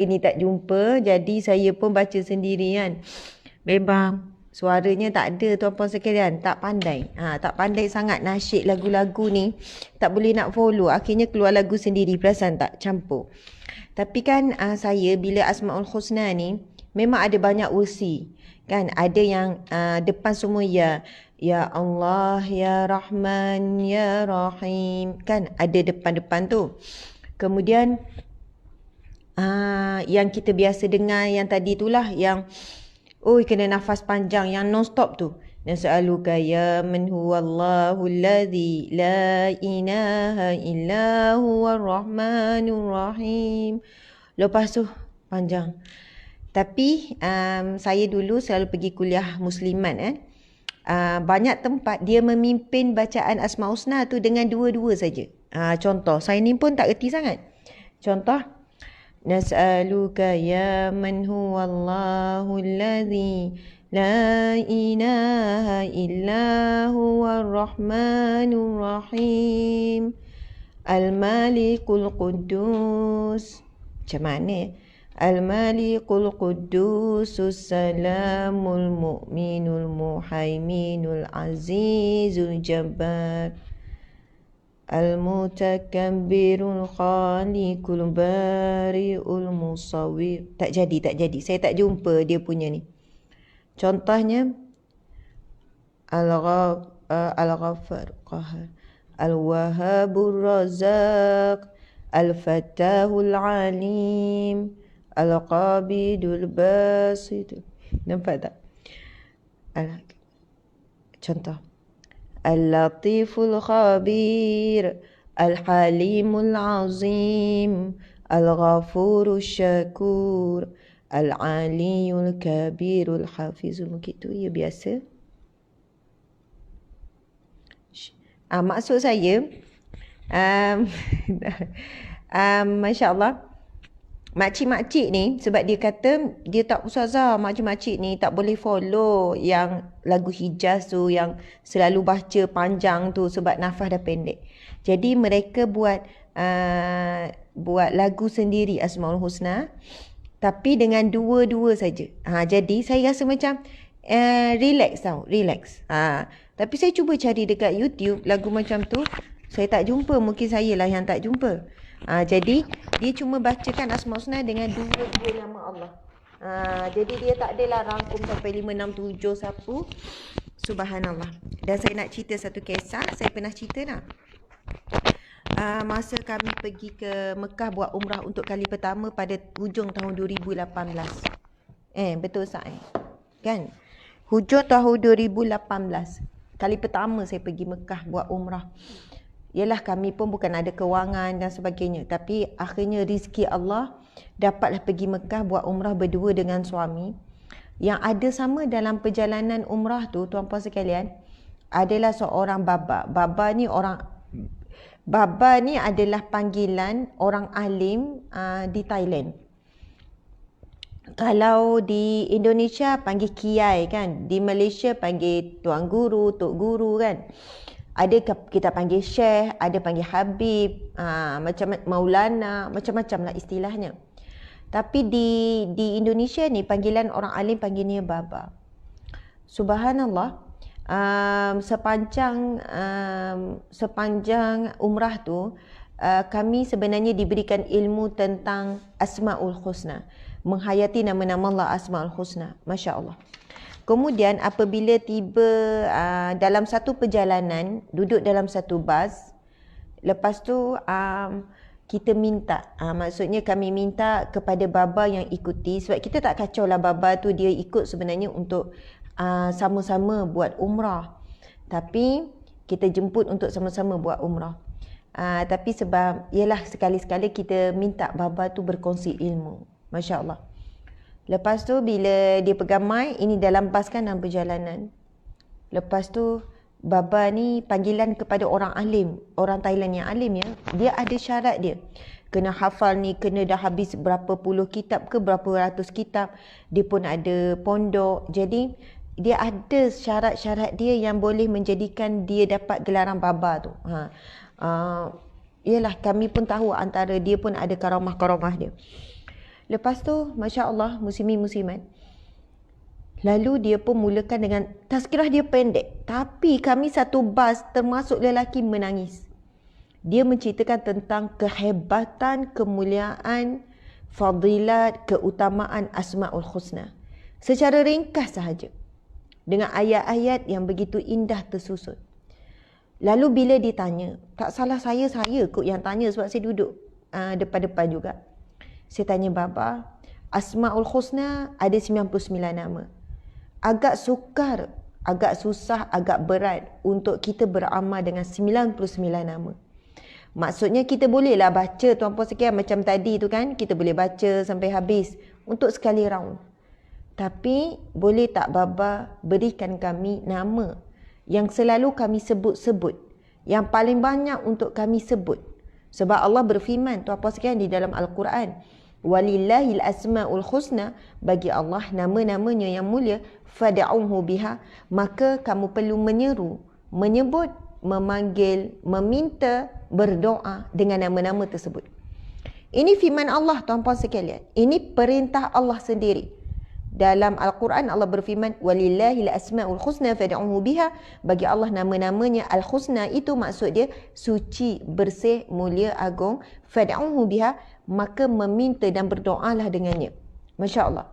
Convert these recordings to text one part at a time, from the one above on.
ni tak jumpa, jadi saya pun baca sendiri kan. Memang suaranya tak ada tuan-puan sekalian, tak pandai. Tak pandai sangat nasyid lagu-lagu ni. Tak boleh nak follow, akhirnya keluar lagu sendiri, perasan tak? Campur. Tapi kan saya bila Asmaul Husna ni memang ada banyak versi. Kan ada yang depan semua ya Allah, ya Rahman, ya Rahim. Kan ada depan-depan tu. Kemudian yang kita biasa dengar yang tadi itulah yang kena nafas panjang yang non-stop tu. Nas'aluka ya man huwallahu alladhi la ilaha illa huwar rahmanur rahim. Lepas tu panjang. Tapi saya dulu selalu pergi kuliah muslimat kan. Banyak tempat dia memimpin bacaan Asmaul Husna tu dengan dua-dua saja. Contoh, saya ni pun tak erti sangat. Contoh, Nas'aluka ya man huwallahu alladhi la ilaha illa huwar rahmanur rahim al-malikul quddus. Macam mana? Al-malikul quddusus salamul mu'minul muhaiminul azizul jabbar Al-mutakabbirul khaliqul bari'ul musawwir. Tak jadi. Saya tak jumpa dia punya ni. Contohnya Al-Ghaffar Qahar, Al-Wahhabur Razzaq, Al-Fattahul Alim, Al-Qabidul Basit. Nampak tak? Contoh, Al-Latiful Khabir, Al-Halimul Azim, Al-Ghafurul Syakur, Al-Aliyul Kabirul Hafizul. Begitu ya biasa. Maksud saya Masya Allah, makcik-makcik ni, sebab dia kata dia tak ustazah, makcik-makcik ni tak boleh follow yang lagu Hijaz tu, yang selalu baca panjang tu sebab nafas dah pendek. Jadi mereka buat lagu sendiri Asmaul Husna, tapi dengan dua-dua saja. Jadi saya rasa macam relax tau, relax. Tapi saya cuba cari dekat YouTube lagu macam tu, saya tak jumpa. Mungkin saya lah yang tak jumpa. Jadi dia cuma bacakan Asmaul Husna dengan dua-dua nama Allah. Jadi dia tak adalah rangkum sampai 5, 6, 7 sapu. Subhanallah. Dan saya nak cerita satu kisah. Saya pernah cerita tak? Masa kami pergi ke Mekah buat umrah untuk kali pertama pada hujung tahun 2018. Betul tak? Kan? Hujung tahun 2018. Kali pertama saya pergi Mekah buat umrah. Yalah, kami pun bukan ada kewangan dan sebagainya. Tapi akhirnya rezeki Allah dapatlah pergi Mekah buat umrah berdua dengan suami. Yang ada sama dalam perjalanan umrah tu, tuan-puan sekalian, adalah seorang baba. Baba ni adalah panggilan orang alim di Thailand. Kalau di Indonesia panggil kiai kan. Di Malaysia panggil tuan guru, tok guru kan. Ada kita panggil syekh, ada panggil habib, macam maulana, macam-macam lah istilahnya. Tapi di Indonesia ni panggilan orang alim panggilnya baba. Subhanallah, sepanjang umrah tu kami sebenarnya diberikan ilmu tentang Asmaul Husna, menghayati nama-nama Allah Asmaul Husna. Masya Allah. Kemudian apabila tiba dalam satu perjalanan, duduk dalam satu bas, lepas tu kita minta, maksudnya kami minta kepada baba yang ikuti, sebab kita tak kacau lah baba tu dia ikut sebenarnya untuk sama-sama buat umrah. Tapi kita jemput untuk sama-sama buat umrah. Tapi sebab, ialah sekali-sekala kita minta baba tu berkongsi ilmu. Masya Allah. Lepas tu bila dia pegang mic, ini dalam bas kan, dalam perjalanan. Lepas tu baba ni panggilan kepada orang alim, orang Thailand yang alim ya. Dia ada syarat dia. Kena hafal ni, kena dah habis berapa puluh kitab ke berapa ratus kitab. Dia pun ada pondok. Jadi dia ada syarat-syarat dia yang boleh menjadikan dia dapat gelaran baba tu. Yalah, kami pun tahu antara dia pun ada karamah-karamah dia. Lepas tu, Masya Allah, muslimin-muslimat. Lalu dia pun mulakan dengan tazkirah dia pendek. Tapi kami satu bas termasuk lelaki menangis. Dia menceritakan tentang kehebatan, kemuliaan, fadilat, keutamaan Asma'ul Husna. Secara ringkas sahaja. Dengan ayat-ayat yang begitu indah tersusun. Lalu bila ditanya, tak salah saya kot yang tanya sebab saya duduk depan-depan juga. Saya tanya Baba, Asma'ul Husna ada 99 nama. Agak sukar, agak susah, agak berat untuk kita beramal dengan 99 nama. Maksudnya kita bolehlah baca Tuan Puan sekalian macam tadi tu kan, kita boleh baca sampai habis untuk sekali round. Tapi boleh tak Baba berikan kami nama yang selalu kami sebut-sebut, yang paling banyak untuk kami sebut. Sebab Allah berfirman Tuan Puan sekalian di dalam Al-Quran, walillahil asma'ul husna, bagi Allah nama-namanya yang mulia, fad'uhu biha, maka kamu perlu menyeru, menyebut, memanggil, meminta, berdoa dengan nama-nama tersebut. Ini firman Allah tuan-puan sekalian. Ini perintah Allah sendiri. Dalam Al-Quran Allah berfirman, walillahil asma'ul husna fad'uhu biha, bagi Allah nama-namanya al-husna, itu maksud dia suci, bersih, mulia, agung. Fad'uhu biha, maka meminta dan berdoalah dengannya. Masya Allah.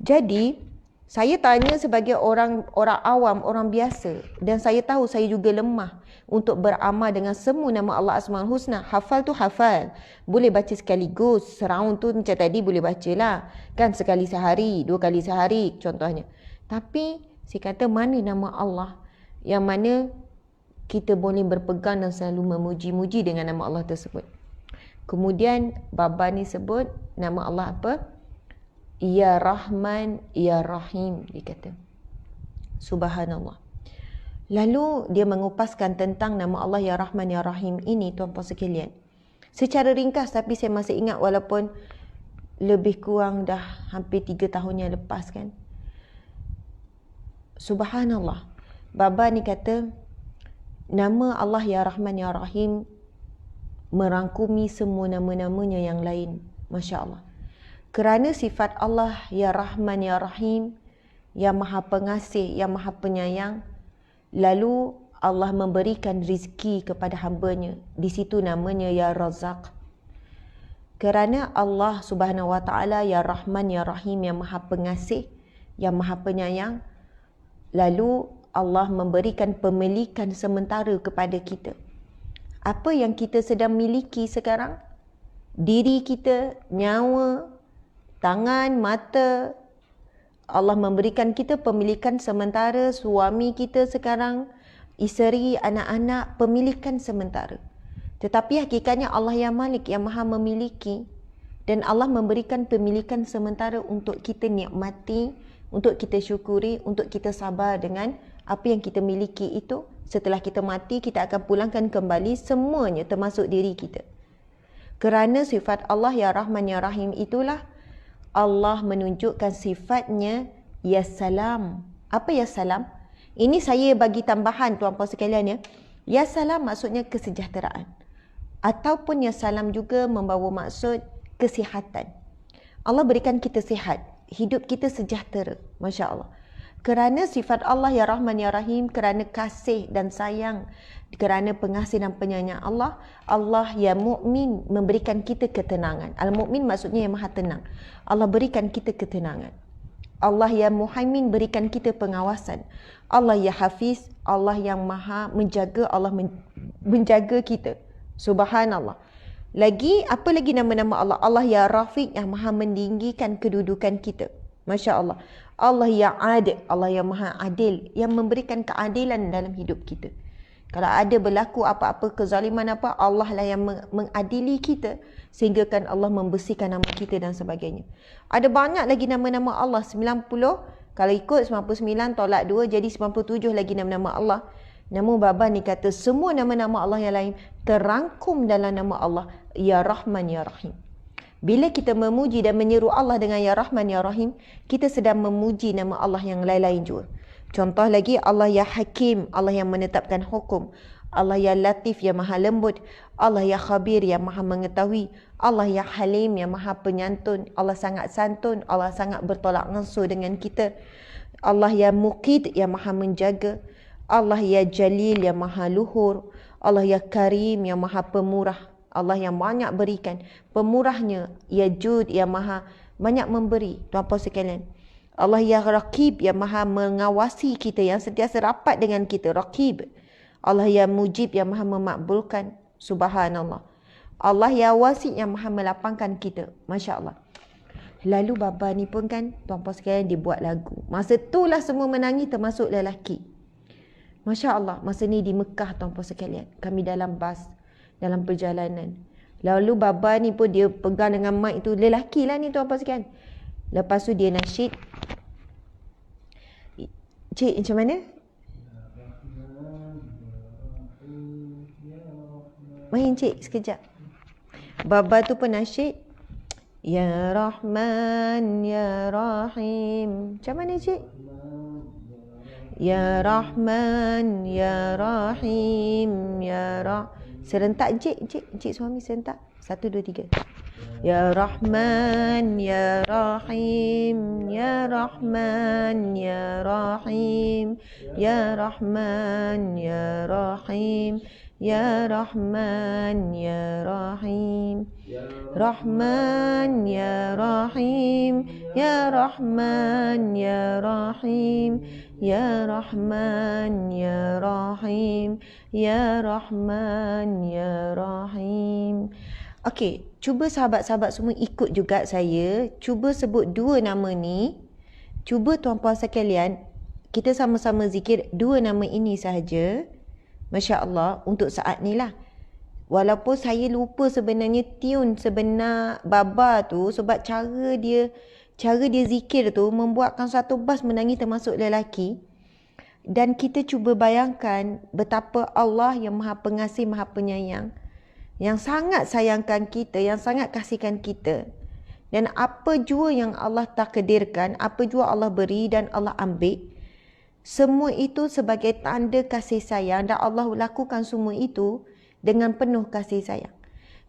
Jadi saya tanya sebagai orang awam, orang biasa, dan saya tahu saya juga lemah untuk beramal dengan semua nama Allah Asmaul Husna. Hafal tu hafal, boleh baca sekaligus, seraun tu macam tadi boleh bacalah kan, sekali sehari, 2 kali sehari contohnya. Tapi saya kata mana nama Allah yang mana kita boleh berpegang dan selalu memuji-muji dengan nama Allah tersebut. Kemudian Baba ni sebut nama Allah apa? Ya Rahman, Ya Rahim, dia kata. Subhanallah. Lalu dia mengupaskan tentang nama Allah Ya Rahman, Ya Rahim ini tuan-puan sekalian. Secara ringkas, tapi saya masih ingat walaupun lebih kurang dah hampir 3 tahun yang lepas kan. Subhanallah. Baba ni kata, nama Allah Ya Rahman, Ya Rahim merangkumi semua nama-namanya yang lain. Masya Allah. Kerana sifat Allah Ya Rahman Ya Rahim, yang Maha Pengasih, yang Maha Penyayang, lalu Allah memberikan rizki kepada hamba-Nya. Di situ namanya Ya Razak. Kerana Allah Subhanahu Wa Taala Ya Rahman Ya Rahim, yang Maha Pengasih, yang Maha Penyayang, lalu Allah memberikan pemilikan sementara kepada kita. Apa yang kita sedang miliki sekarang? Diri kita, nyawa, tangan, mata. Allah memberikan kita pemilikan sementara. Suami kita sekarang, isteri, anak-anak, pemilikan sementara. Tetapi hakikatnya Allah yang Malik, yang Maha memiliki. Dan Allah memberikan pemilikan sementara untuk kita nikmati, untuk kita syukuri, untuk kita sabar dengan apa yang kita miliki itu. Setelah kita mati, kita akan pulangkan kembali semuanya termasuk diri kita. Kerana sifat Allah Ya Rahman Ya Rahim itulah Allah menunjukkan sifatnya Ya Salam. Apa Ya Salam? Ini saya bagi tambahan tuan-puan sekalian ya. Ya Salam maksudnya kesejahteraan. Ataupun Ya Salam juga membawa maksud kesihatan. Allah berikan kita sihat. Hidup kita sejahtera. Masya Allah. Kerana sifat Allah Ya Rahman Ya Rahim, kerana kasih dan sayang, kerana pengasih dan penyayang Allah, Allah Ya Mu'min memberikan kita ketenangan. Al-Mu'min maksudnya yang maha tenang. Allah berikan kita ketenangan. Allah Ya Muhaimin berikan kita pengawasan. Allah Ya Hafiz, Allah yang maha menjaga, Allah menjaga kita. Subhanallah. Lagi, apa lagi nama-nama Allah? Allah Ya Rafiq, yang maha meninggikan kedudukan kita. Masya Allah. Allah yang adil, Allah yang maha adil, yang memberikan keadilan dalam hidup kita. Kalau ada berlaku apa-apa kezaliman apa, Allah lah yang mengadili kita, sehingga kan Allah membersihkan nama kita dan sebagainya. Ada banyak lagi nama-nama Allah, 90. Kalau ikut 99 tolak 2 jadi 97 lagi nama-nama Allah. Namun Baba ni kata semua nama-nama Allah yang lain terangkum dalam nama Allah Ya Rahman Ya Rahim. Bila kita memuji dan menyeru Allah dengan Ya Rahman Ya Rahim, kita sedang memuji nama Allah yang lain-lain juga. Contoh lagi, Allah Ya Hakim, Allah yang menetapkan hukum. Allah yang latif yang maha lembut, Allah yang khabir yang maha mengetahui, Allah yang halim yang maha penyantun, Allah sangat santun, Allah sangat bertolak ansur dengan kita, Allah yang muqid yang maha menjaga, Allah yang jalil yang maha luhur, Allah yang karim yang maha pemurah, Allah yang banyak berikan, pemurahnya, ya jud yang maha banyak memberi. Tuan-puan sekalian, Allah yang raqib yang maha mengawasi kita, yang sentiasa rapat dengan kita, raqib. Allah yang mujib yang maha memakbulkan, subhanallah. Allah yang wasi yang maha melapangkan kita, Masya Allah. Lalu baba ni pun kan, tuan-puan sekalian, dia buat lagu. Masa itulah semua menangis termasuk lelaki. Masya Allah, masa ni di Mekah tuan-puan sekalian. Kami dalam bas, dalam perjalanan. Lalu baba ni pun dia pegang dengan mic tu, lelaki lah ni tuan-puan sekalian. Lepas tu dia nasyid. Cik, macam mana? Main cik sekejap. Baba tu pun nasyid. Ya Rahman, Ya Rahim. Macam mana cik? Ya Rahman, Ya Rahim, Ya Serentak cik suami serentak. 1, 2, 3. Ya Rahman, Ya Rahim, Ya Rahman, Ya Rahim, Ya Rahman, Ya Rahim, Ya Rahman, Ya Rahim, Rahman, Ya Rahim, Ya Rahman, Ya Rahim, Ya Rahman, Ya Rahim, Ya Rahman, Ya Rahim. Okey, cuba sahabat-sahabat semua ikut juga saya. Cuba sebut dua nama ni. Cuba tuan-puan sekalian, kita sama-sama zikir dua nama ini sahaja. Masya Allah, untuk saat ni lah. Walaupun saya lupa sebenarnya tune sebenar baba tu, sebab cara dia zikir tu membuatkan satu bas menangis termasuk lelaki. Dan kita cuba bayangkan betapa Allah yang maha pengasih, maha penyayang, yang sangat sayangkan kita, yang sangat kasihkan kita. Dan apa jua yang Allah takdirkan, apa jua Allah beri dan Allah ambil, semua itu sebagai tanda kasih sayang, dan Allah lakukan semua itu dengan penuh kasih sayang.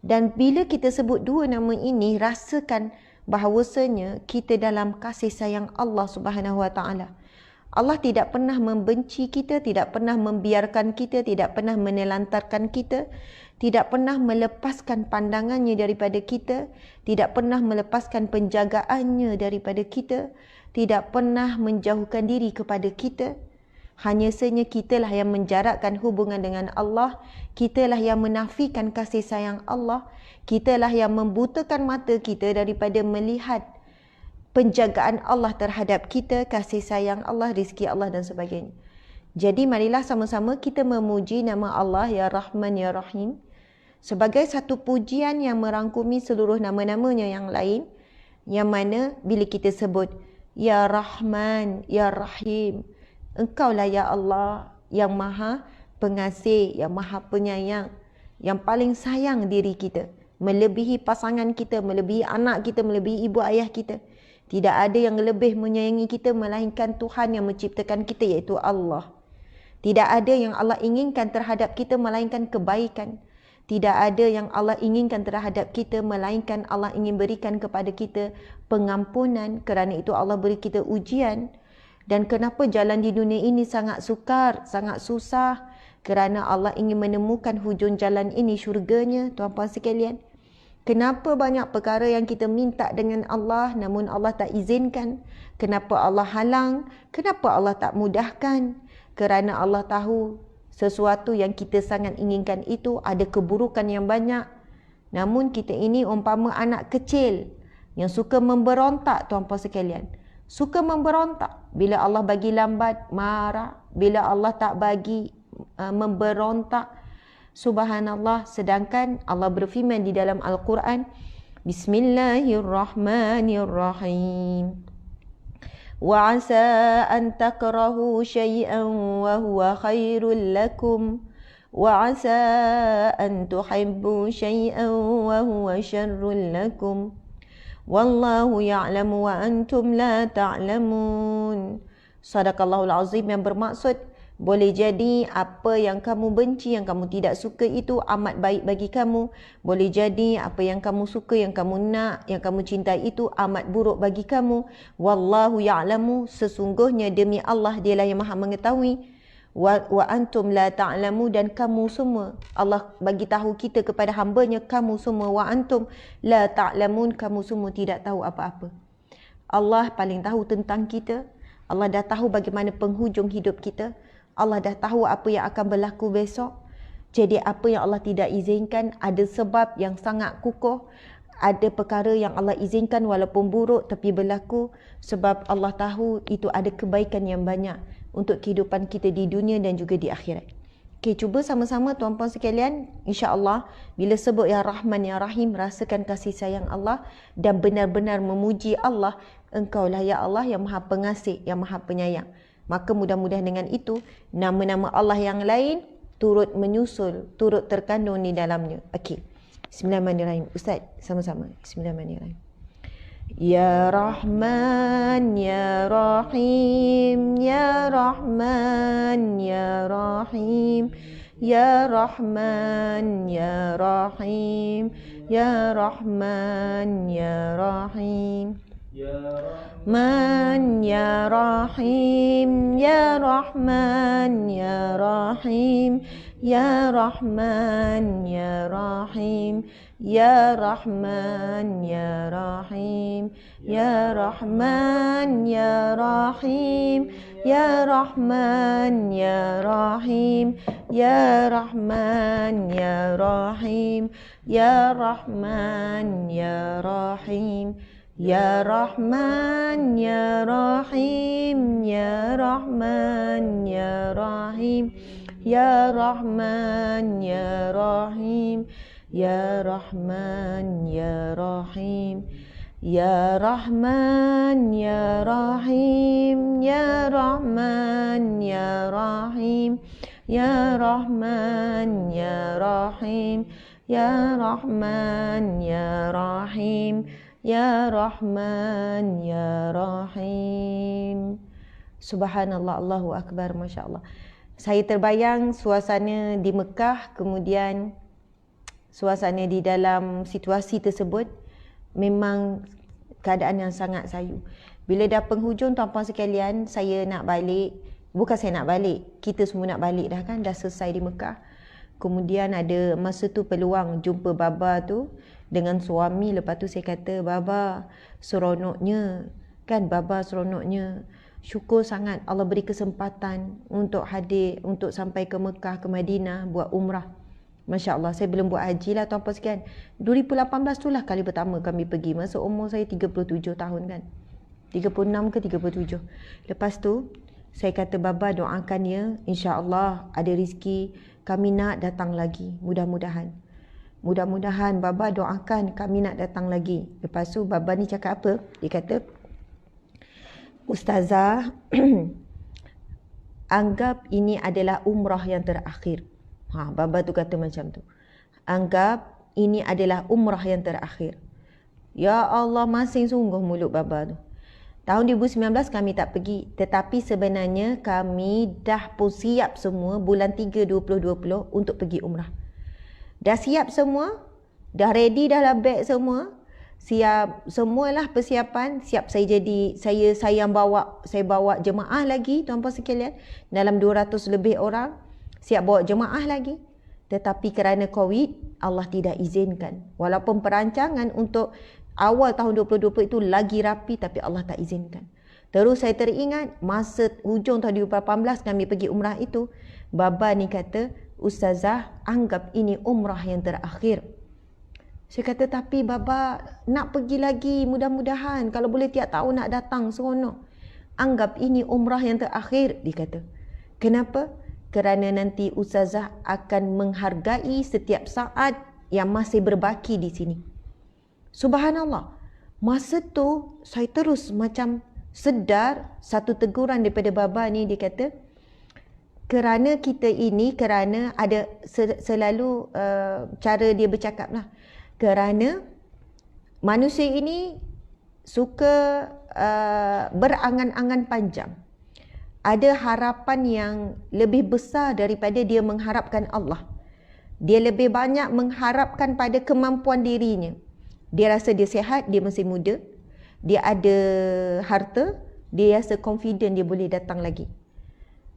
Dan bila kita sebut dua nama ini, rasakan bahawasanya kita dalam kasih sayang Allah Subhanahu Wa Taala. Allah tidak pernah membenci kita, tidak pernah membiarkan kita, tidak pernah menelantarkan kita, tidak pernah melepaskan pandangannya daripada kita, tidak pernah melepaskan penjagaannya daripada kita, tidak pernah menjauhkan diri kepada kita. Hanya saja kitalah yang menjarakkan hubungan dengan Allah, kitalah yang menafikan kasih sayang Allah, kitalah yang membutakan mata kita daripada melihat penjagaan Allah terhadap kita, kasih sayang Allah, rizki Allah dan sebagainya. Jadi marilah sama-sama kita memuji nama Allah Ya Rahman Ya Rahim sebagai satu pujian yang merangkumi seluruh nama-namanya yang lain, yang mana bila kita sebut Ya Rahman, Ya Rahim, Engkaulah Ya Allah yang maha pengasih, yang maha penyayang, yang paling sayang diri kita, melebihi pasangan kita, melebihi anak kita, melebihi ibu ayah kita. Tidak ada yang lebih menyayangi kita melainkan Tuhan yang menciptakan kita, iaitu Allah. Tidak ada yang Allah inginkan terhadap kita melainkan kebaikan. Tidak ada yang Allah inginkan terhadap kita melainkan Allah ingin berikan kepada kita pengampunan. Kerana itu Allah beri kita ujian. Dan kenapa jalan di dunia ini sangat sukar, sangat susah? Kerana Allah ingin menemukan hujung jalan ini, syurganya, tuan-puan sekalian. Kenapa banyak perkara yang kita minta dengan Allah namun Allah tak izinkan? Kenapa Allah halang? Kenapa Allah tak mudahkan? Kerana Allah tahu sesuatu yang kita sangat inginkan itu ada keburukan yang banyak. Namun kita ini umpama anak kecil yang suka memberontak, tuan-puan sekalian. Suka memberontak. Bila Allah bagi lambat, marah. Bila Allah tak bagi, memberontak. Subhanallah. Sedangkan Allah berfirman di dalam Al-Quran, Bismillahirrahmanirrahim. وَعَسَىٰ أَن تَكْرَهُوا شَيْئًا وَهُوَ خَيْرٌ لَكُمْ وَعَسَىٰ أَن تُحِبُّوا شَيْئًا وَهُوَ شَرٌّ لَكُمْ وَاللَّهُ يَعْلَمُ وَأَنْتُمْ لَا تَعْلَمُونَ. Sadaqallahul Azim, yang bermaksud Boleh jadi apa yang kamu benci, yang kamu tidak suka itu amat baik bagi kamu. Boleh jadi apa yang kamu suka, yang kamu nak, yang kamu cintai itu amat buruk bagi kamu. Wallahu ya'lamu, sesungguhnya demi Allah dialah yang Maha mengetahui. Wa antum la ta'lamu, dan kamu semua, Allah bagi tahu kita kepada hamba-Nya, kamu semua, wa antum la ta'lamun, kamu semua tidak tahu apa-apa. Allah paling tahu tentang kita. Allah dah tahu bagaimana penghujung hidup kita. Allah dah tahu apa yang akan berlaku besok. Jadi apa yang Allah tidak izinkan, ada sebab yang sangat kukuh. Ada perkara yang Allah izinkan walaupun buruk tapi berlaku, sebab Allah tahu itu ada kebaikan yang banyak untuk kehidupan kita di dunia dan juga di akhirat. Okey, cuba sama-sama tuan-puan sekalian, insya-Allah bila sebut ya Rahman ya Rahim, rasakan kasih sayang Allah dan benar-benar memuji Allah. Engkaulah ya Allah yang Maha Pengasih, yang Maha Penyayang. Maka mudah-mudahan dengan itu nama-nama Allah yang lain turut menyusul, turut terkandung di dalamnya. Okey. Bismillahirrahmanirrahim. Ustaz, sama-sama. Bismillahirrahmanirrahim. Ya Rahman ya Rahim, ya Rahman ya Rahim, ya Rahman ya Rahim, ya Rahman ya Rahim. Man ya Rahim, ya Rahman ya Rahim, ya Rahman ya Rahim, ya Rahman ya Rahim, ya Rahman ya Rahim, ya Rahman ya Rahim, ya Rahman ya Rahim, ya Rahman ya Rahim. Ya Rahman ya Rahim, ya Rahman ya Rahim, ya Rahman ya Rahim, ya Rahman ya Rahim, ya Rahman ya Rahim, ya Rahman ya Rahim, ya Rahman ya Rahim, ya Rahman ya Rahim. Ya Rahman Ya Rahim. Subhanallah, Allahu Akbar, Masya Allah. Saya terbayang suasana di Mekah, kemudian suasana di dalam situasi tersebut memang keadaan yang sangat sayu. Bila dah penghujung tuan-puan sekalian, saya nak balik. Bukan saya nak balik, kita semua nak balik dah kan, dah selesai di Mekah. Kemudian ada masa tu peluang jumpa Baba tu dengan suami. Lepas tu saya kata, Baba seronoknya kan, Baba seronoknya, syukur sangat Allah beri kesempatan untuk hadir, untuk sampai ke Mekah, ke Madinah buat umrah. Masya Allah, saya belum buat haji lah tuan-puan sekalian. 2018 tu lah kali pertama kami pergi, masa umur saya 37 tahun kan, 36 ke 37. Lepas tu saya kata, Baba doakan ya, insya Allah ada rezeki, kami nak datang lagi, mudah-mudahan. Mudah-mudahan Baba doakan kami nak datang lagi. Lepas tu Baba ni cakap apa? Dia kata, Ustazah, anggap ini adalah umrah yang terakhir. Baba tu kata macam tu. Anggap ini adalah umrah yang terakhir. Ya Allah, masing sungguh mulut Baba tu. Tahun 2019 kami tak pergi, tetapi sebenarnya kami dah pun siap semua bulan 3 2020 untuk pergi umrah. Dah siap semua, dah ready dah lah beg semua, siap semualah persiapan, siap saya bawa jemaah lagi tuan-puan sekalian, dalam 200 lebih orang, siap bawa jemaah lagi. Tetapi kerana Covid, Allah tidak izinkan. Walaupun perancangan untuk awal tahun 2020 itu lagi rapi, tapi Allah tak izinkan. Terus saya teringat masa hujung tahun 2018 kami pergi umrah itu, Baba ni kata, Ustazah, anggap ini umrah yang terakhir. Saya kata, tapi Baba nak pergi lagi, mudah-mudahan kalau boleh tiap tahun nak datang, seronok. Anggap ini umrah yang terakhir, dia kata. Kenapa? Kerana nanti Ustazah akan menghargai setiap saat yang masih berbaki di sini. Subhanallah. Masa tu saya terus macam sedar satu teguran daripada Baba ni. Dia kata, kerana kita ini, kerana ada selalu cara dia bercakap lah, kerana manusia ini suka berangan-angan panjang. ada harapan yang lebih besar daripada dia mengharapkan Allah. Dia lebih banyak mengharapkan pada kemampuan dirinya. Dia rasa dia sihat, dia masih muda. Dia ada harta, dia rasa confident dia boleh datang lagi.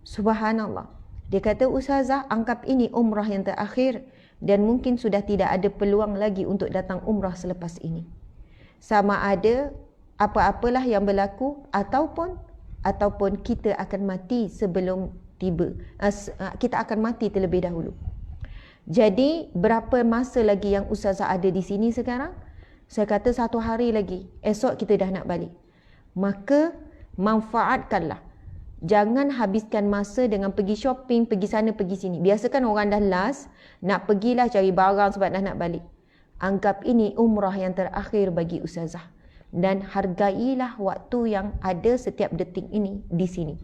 Subhanallah. Dia kata, Ustazah, anggap ini umrah yang terakhir dan mungkin sudah tidak ada peluang lagi untuk datang umrah selepas ini. Sama ada apa-apalah yang berlaku ataupun kita akan mati sebelum tiba. Kita akan mati terlebih dahulu. Jadi berapa masa lagi yang Ustazah ada di sini sekarang? Saya kata 1 hari lagi. Esok kita dah nak balik. Maka manfaatkanlah. Jangan habiskan masa dengan pergi shopping, pergi sana, pergi sini. Biasakan orang dah last, nak pergilah cari barang sebab dah nak balik. Anggap ini umrah yang terakhir bagi Ustazah. Dan hargailah waktu yang ada setiap detik ini di sini.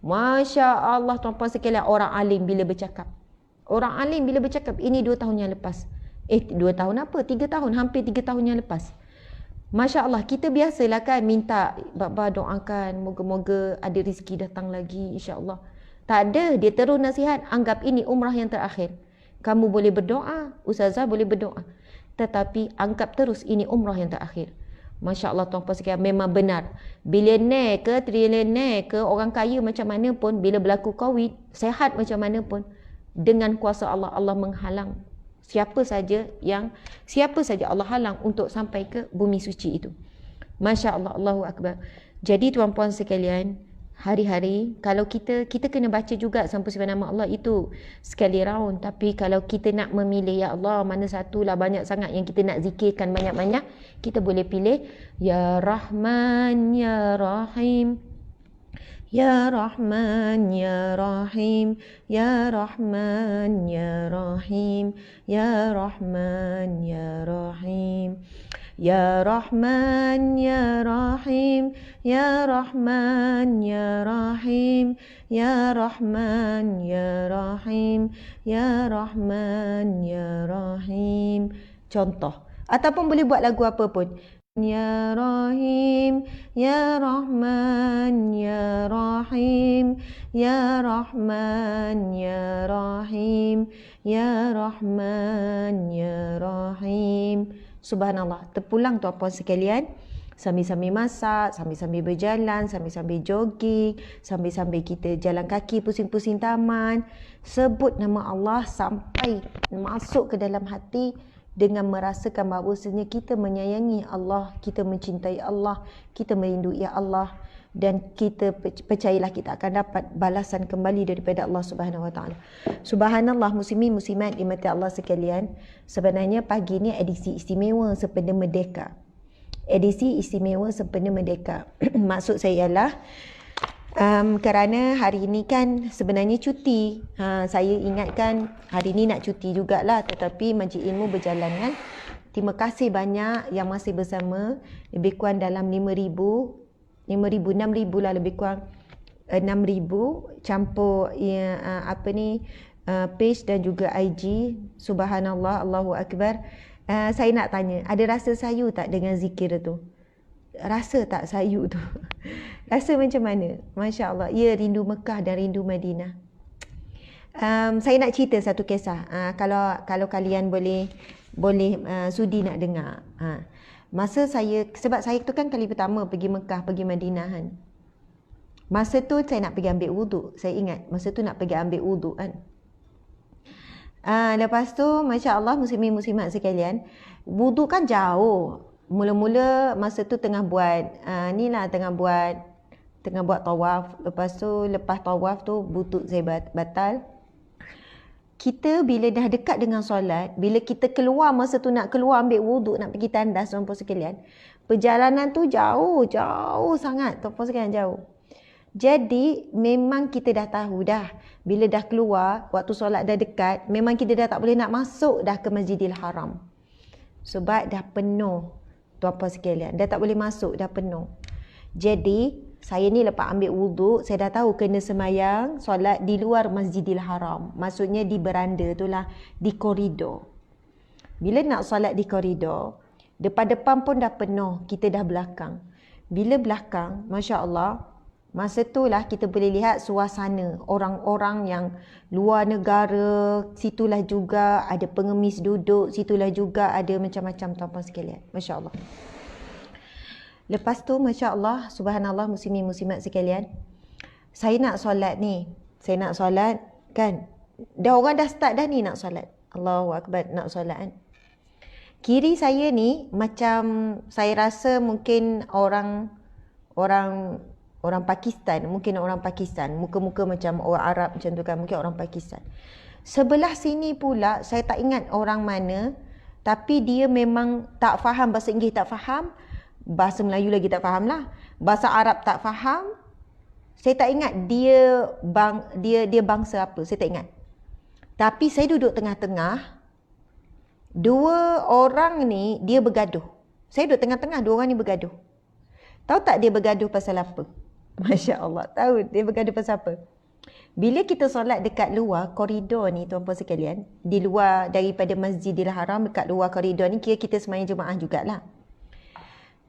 Masya Allah, tuan-puan sekalian, orang alim bila bercakap. Orang alim bila bercakap, ini 2 tahun yang lepas. 2 tahun apa? 3 tahun, hampir 3 tahun yang lepas. Masya Allah, kita biasalah kan minta, Bapa doakan, moga-moga ada rezeki datang lagi, insya-Allah. Tak ada, dia terus nasihat, anggap ini umrah yang terakhir. Kamu boleh berdoa, Ustazah boleh berdoa. Tetapi anggap terus ini umrah yang terakhir. Masya Allah, tuan-puan sekalian, memang benar. Bilioner ke, trilioner ke, orang kaya macam mana pun, bila berlaku COVID, sehat macam mana pun, dengan kuasa Allah, Allah menghalang siapa saja Allah halang untuk sampai ke bumi suci itu. Masya Allah, Allahu Akbar. Jadi tuan-puan sekalian, hari-hari kalau kita kena baca juga sampai nama Allah itu sekali round. Tapi kalau kita nak memilih, ya Allah, mana satu lah, banyak sangat yang kita nak zikirkan banyak-banyak, kita boleh pilih Ya Rahman Ya Rahim, Ya Rahman Ya Rahim, Ya Rahman Ya Rahim, Ya Rahman Ya Rahim, Ya Rahman Ya Rahim, Ya Rahman Ya Rahim, Ya Rahman Ya Rahim, Ya Rahman Ya Rahim. Contoh. Ataupun boleh buat lagu apa pun. Ya Rahim, Ya Rahman, Ya Rahim, Ya Rahman, Ya Rahim, Ya Rahman, Ya Rahim. Subhanallah, terpulang tuan-puan sekalian. Sambil-sambil masak, sambil-sambil berjalan, sambil-sambil jogging, sambil-sambil kita jalan kaki pusing-pusing taman. Sebut nama Allah sampai masuk ke dalam hati, dengan merasakan bahawasanya kita menyayangi Allah, kita mencintai Allah, kita merindui Allah, dan kita percayalah kita akan dapat balasan kembali daripada Allah Subhanahu Wa Taala. Subhanallah, muslimin muslimat dimati Allah sekalian, sebenarnya pagi ni edisi istimewa Sempena Merdeka. Edisi istimewa Sempena Merdeka. Maksud saya ialah kerana hari ini kan sebenarnya cuti. Saya ingatkan hari ini nak cuti jugalah, tetapi Majlis Ilmu berjalan kan. Terima kasih banyak yang masih bersama. Lebih kurang dalam 5,000, 6,000 lah, lebih kurang 6,000 campur page dan juga IG. Subhanallah, Allahu Akbar. Saya nak tanya, ada rasa sayu tak dengan zikir tu? Rasa tak sayu tu? Rasa macam mana? Masya Allah. Ya, rindu Mekah dan rindu Madinah. Saya nak cerita satu kisah. Kalau kalian boleh sudi nak dengar. Masa saya, sebab saya tu kan kali pertama pergi Mekah, pergi Madinah kan. Masa tu saya nak pergi ambil wuduk. Saya ingat masa tu nak pergi ambil wuduk kan. Lepas tu, Masya Allah, muslimin muslimat sekalian, wuduk kan jauh. Mula-mula masa tu tengah buat tawaf. Lepas tu lepas tawaf tu butut saya batal. Kita bila dah dekat dengan solat, bila kita keluar masa tu nak keluar ambil wuduk nak pergi tandas, tuan-puan sekalian, perjalanan tu jauh sangat, tuan-puan sekalian, jauh. Jadi memang kita dah tahu dah, bila dah keluar waktu solat dah dekat, memang kita dah tak boleh nak masuk dah ke Masjidil Haram. Sebab dah penuh, tuan-puan sekalian, dah tak boleh masuk, dah penuh. Jadi saya ni lepas ambil wuduk, saya dah tahu kena semayang solat di luar Masjidil Haram. Maksudnya di beranda tu lah, di koridor. Bila nak solat di koridor, depan-depan pun dah penuh, kita dah belakang. Bila belakang, Masya Allah, Masa itulah kita boleh lihat suasana orang-orang yang luar negara, situlah juga ada pengemis duduk, situlah juga ada macam-macam tuan-puan sekalian. Masya Allah. Lepas tu Masya Allah, subhanallah muslimin muslimat sekalian, saya nak solat ni. Saya nak solat kan. Dah orang dah start dah ni nak solat. Allahu Akbar, nak solat kan. Kiri saya ni macam saya rasa mungkin orang Pakistan, mungkin orang Pakistan, muka-muka macam orang Arab macam tu kan, mungkin orang Pakistan. Sebelah sini pula saya tak ingat orang mana, tapi dia memang tak faham bahasa Inggeris, tak faham bahasa Melayu lagi, tak faham lah, bahasa Arab tak faham. Saya tak ingat dia bangsa apa, saya tak ingat. Tapi saya duduk tengah-tengah, dua orang ni dia bergaduh. Saya duduk tengah-tengah, dua orang ni bergaduh. Tahu tak dia bergaduh pasal apa? Masya Allah, tahu dia bergaduh pasal apa? Bila kita solat dekat luar koridor ni tuan-puan sekalian, di luar daripada Masjidil Haram, dekat luar koridor ni, kira kita sembahyang jemaah jugalah.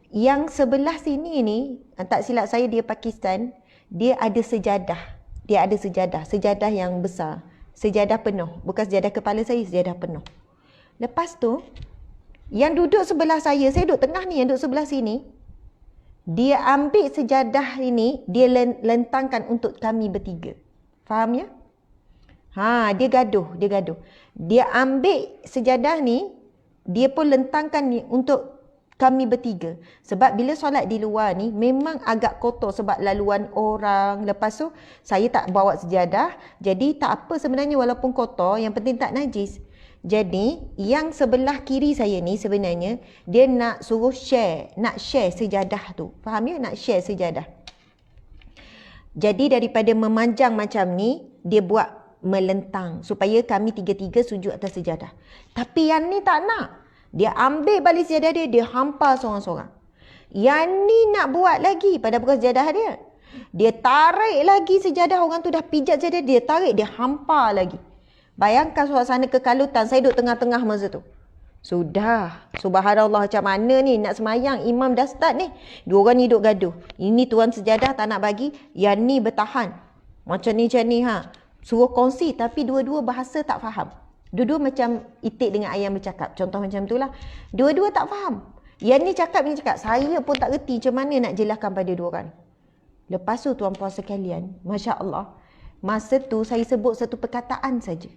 Yang sebelah sini ni, tak silap saya dia Pakistan, dia ada sejadah. Dia ada sejadah, sejadah yang besar. Sejadah penuh, bukan sejadah kepala saya, sejadah penuh. Lepas tu, yang duduk sebelah saya duduk tengah ni, yang duduk sebelah sini, dia ambil sejadah ini, dia lentangkan untuk kami bertiga. Faham ya? Dia gaduh. Dia ambil sejadah ni, dia pun lentangkan ni untuk kami bertiga. Sebab bila solat di luar ni memang agak kotor sebab laluan orang. Lepas tu saya tak bawa sejadah, jadi tak apa sebenarnya walaupun kotor, yang penting tak najis. Jadi yang sebelah kiri saya ni sebenarnya dia nak suruh nak share sejadah tu. Faham ya? Nak share sejadah. Jadi daripada memanjang macam ni, dia buat melentang supaya kami tiga-tiga sujud atas sejadah. Tapi yang ni tak nak. Dia ambil balik sejadah dia, dia hampar seorang-seorang. Yang ni nak buat lagi pada bukan sejadah dia. Dia tarik lagi sejadah, orang tu dah pijat sejadah, dia tarik, dia hampar lagi. Bayangkan suasana kekalutan, saya duduk tengah-tengah masa tu. Sudah, subhanallah, macam mana ni nak semayang, imam dah start ni. Dua orang ni duduk gaduh. Ini tuan sejadah tak nak bagi, yang ni bertahan. Macam ni suruh kongsi tapi dua-dua bahasa tak faham. Dua-dua macam itik dengan ayam bercakap. Contoh macam itulah. Dua-dua tak faham. Yang ni cakap, ini cakap. Saya pun tak reti macam mana nak jelaskan pada dua orang. Lepas tu tuan-puan sekalian, Masya Allah, masa tu saya sebut satu perkataan saja.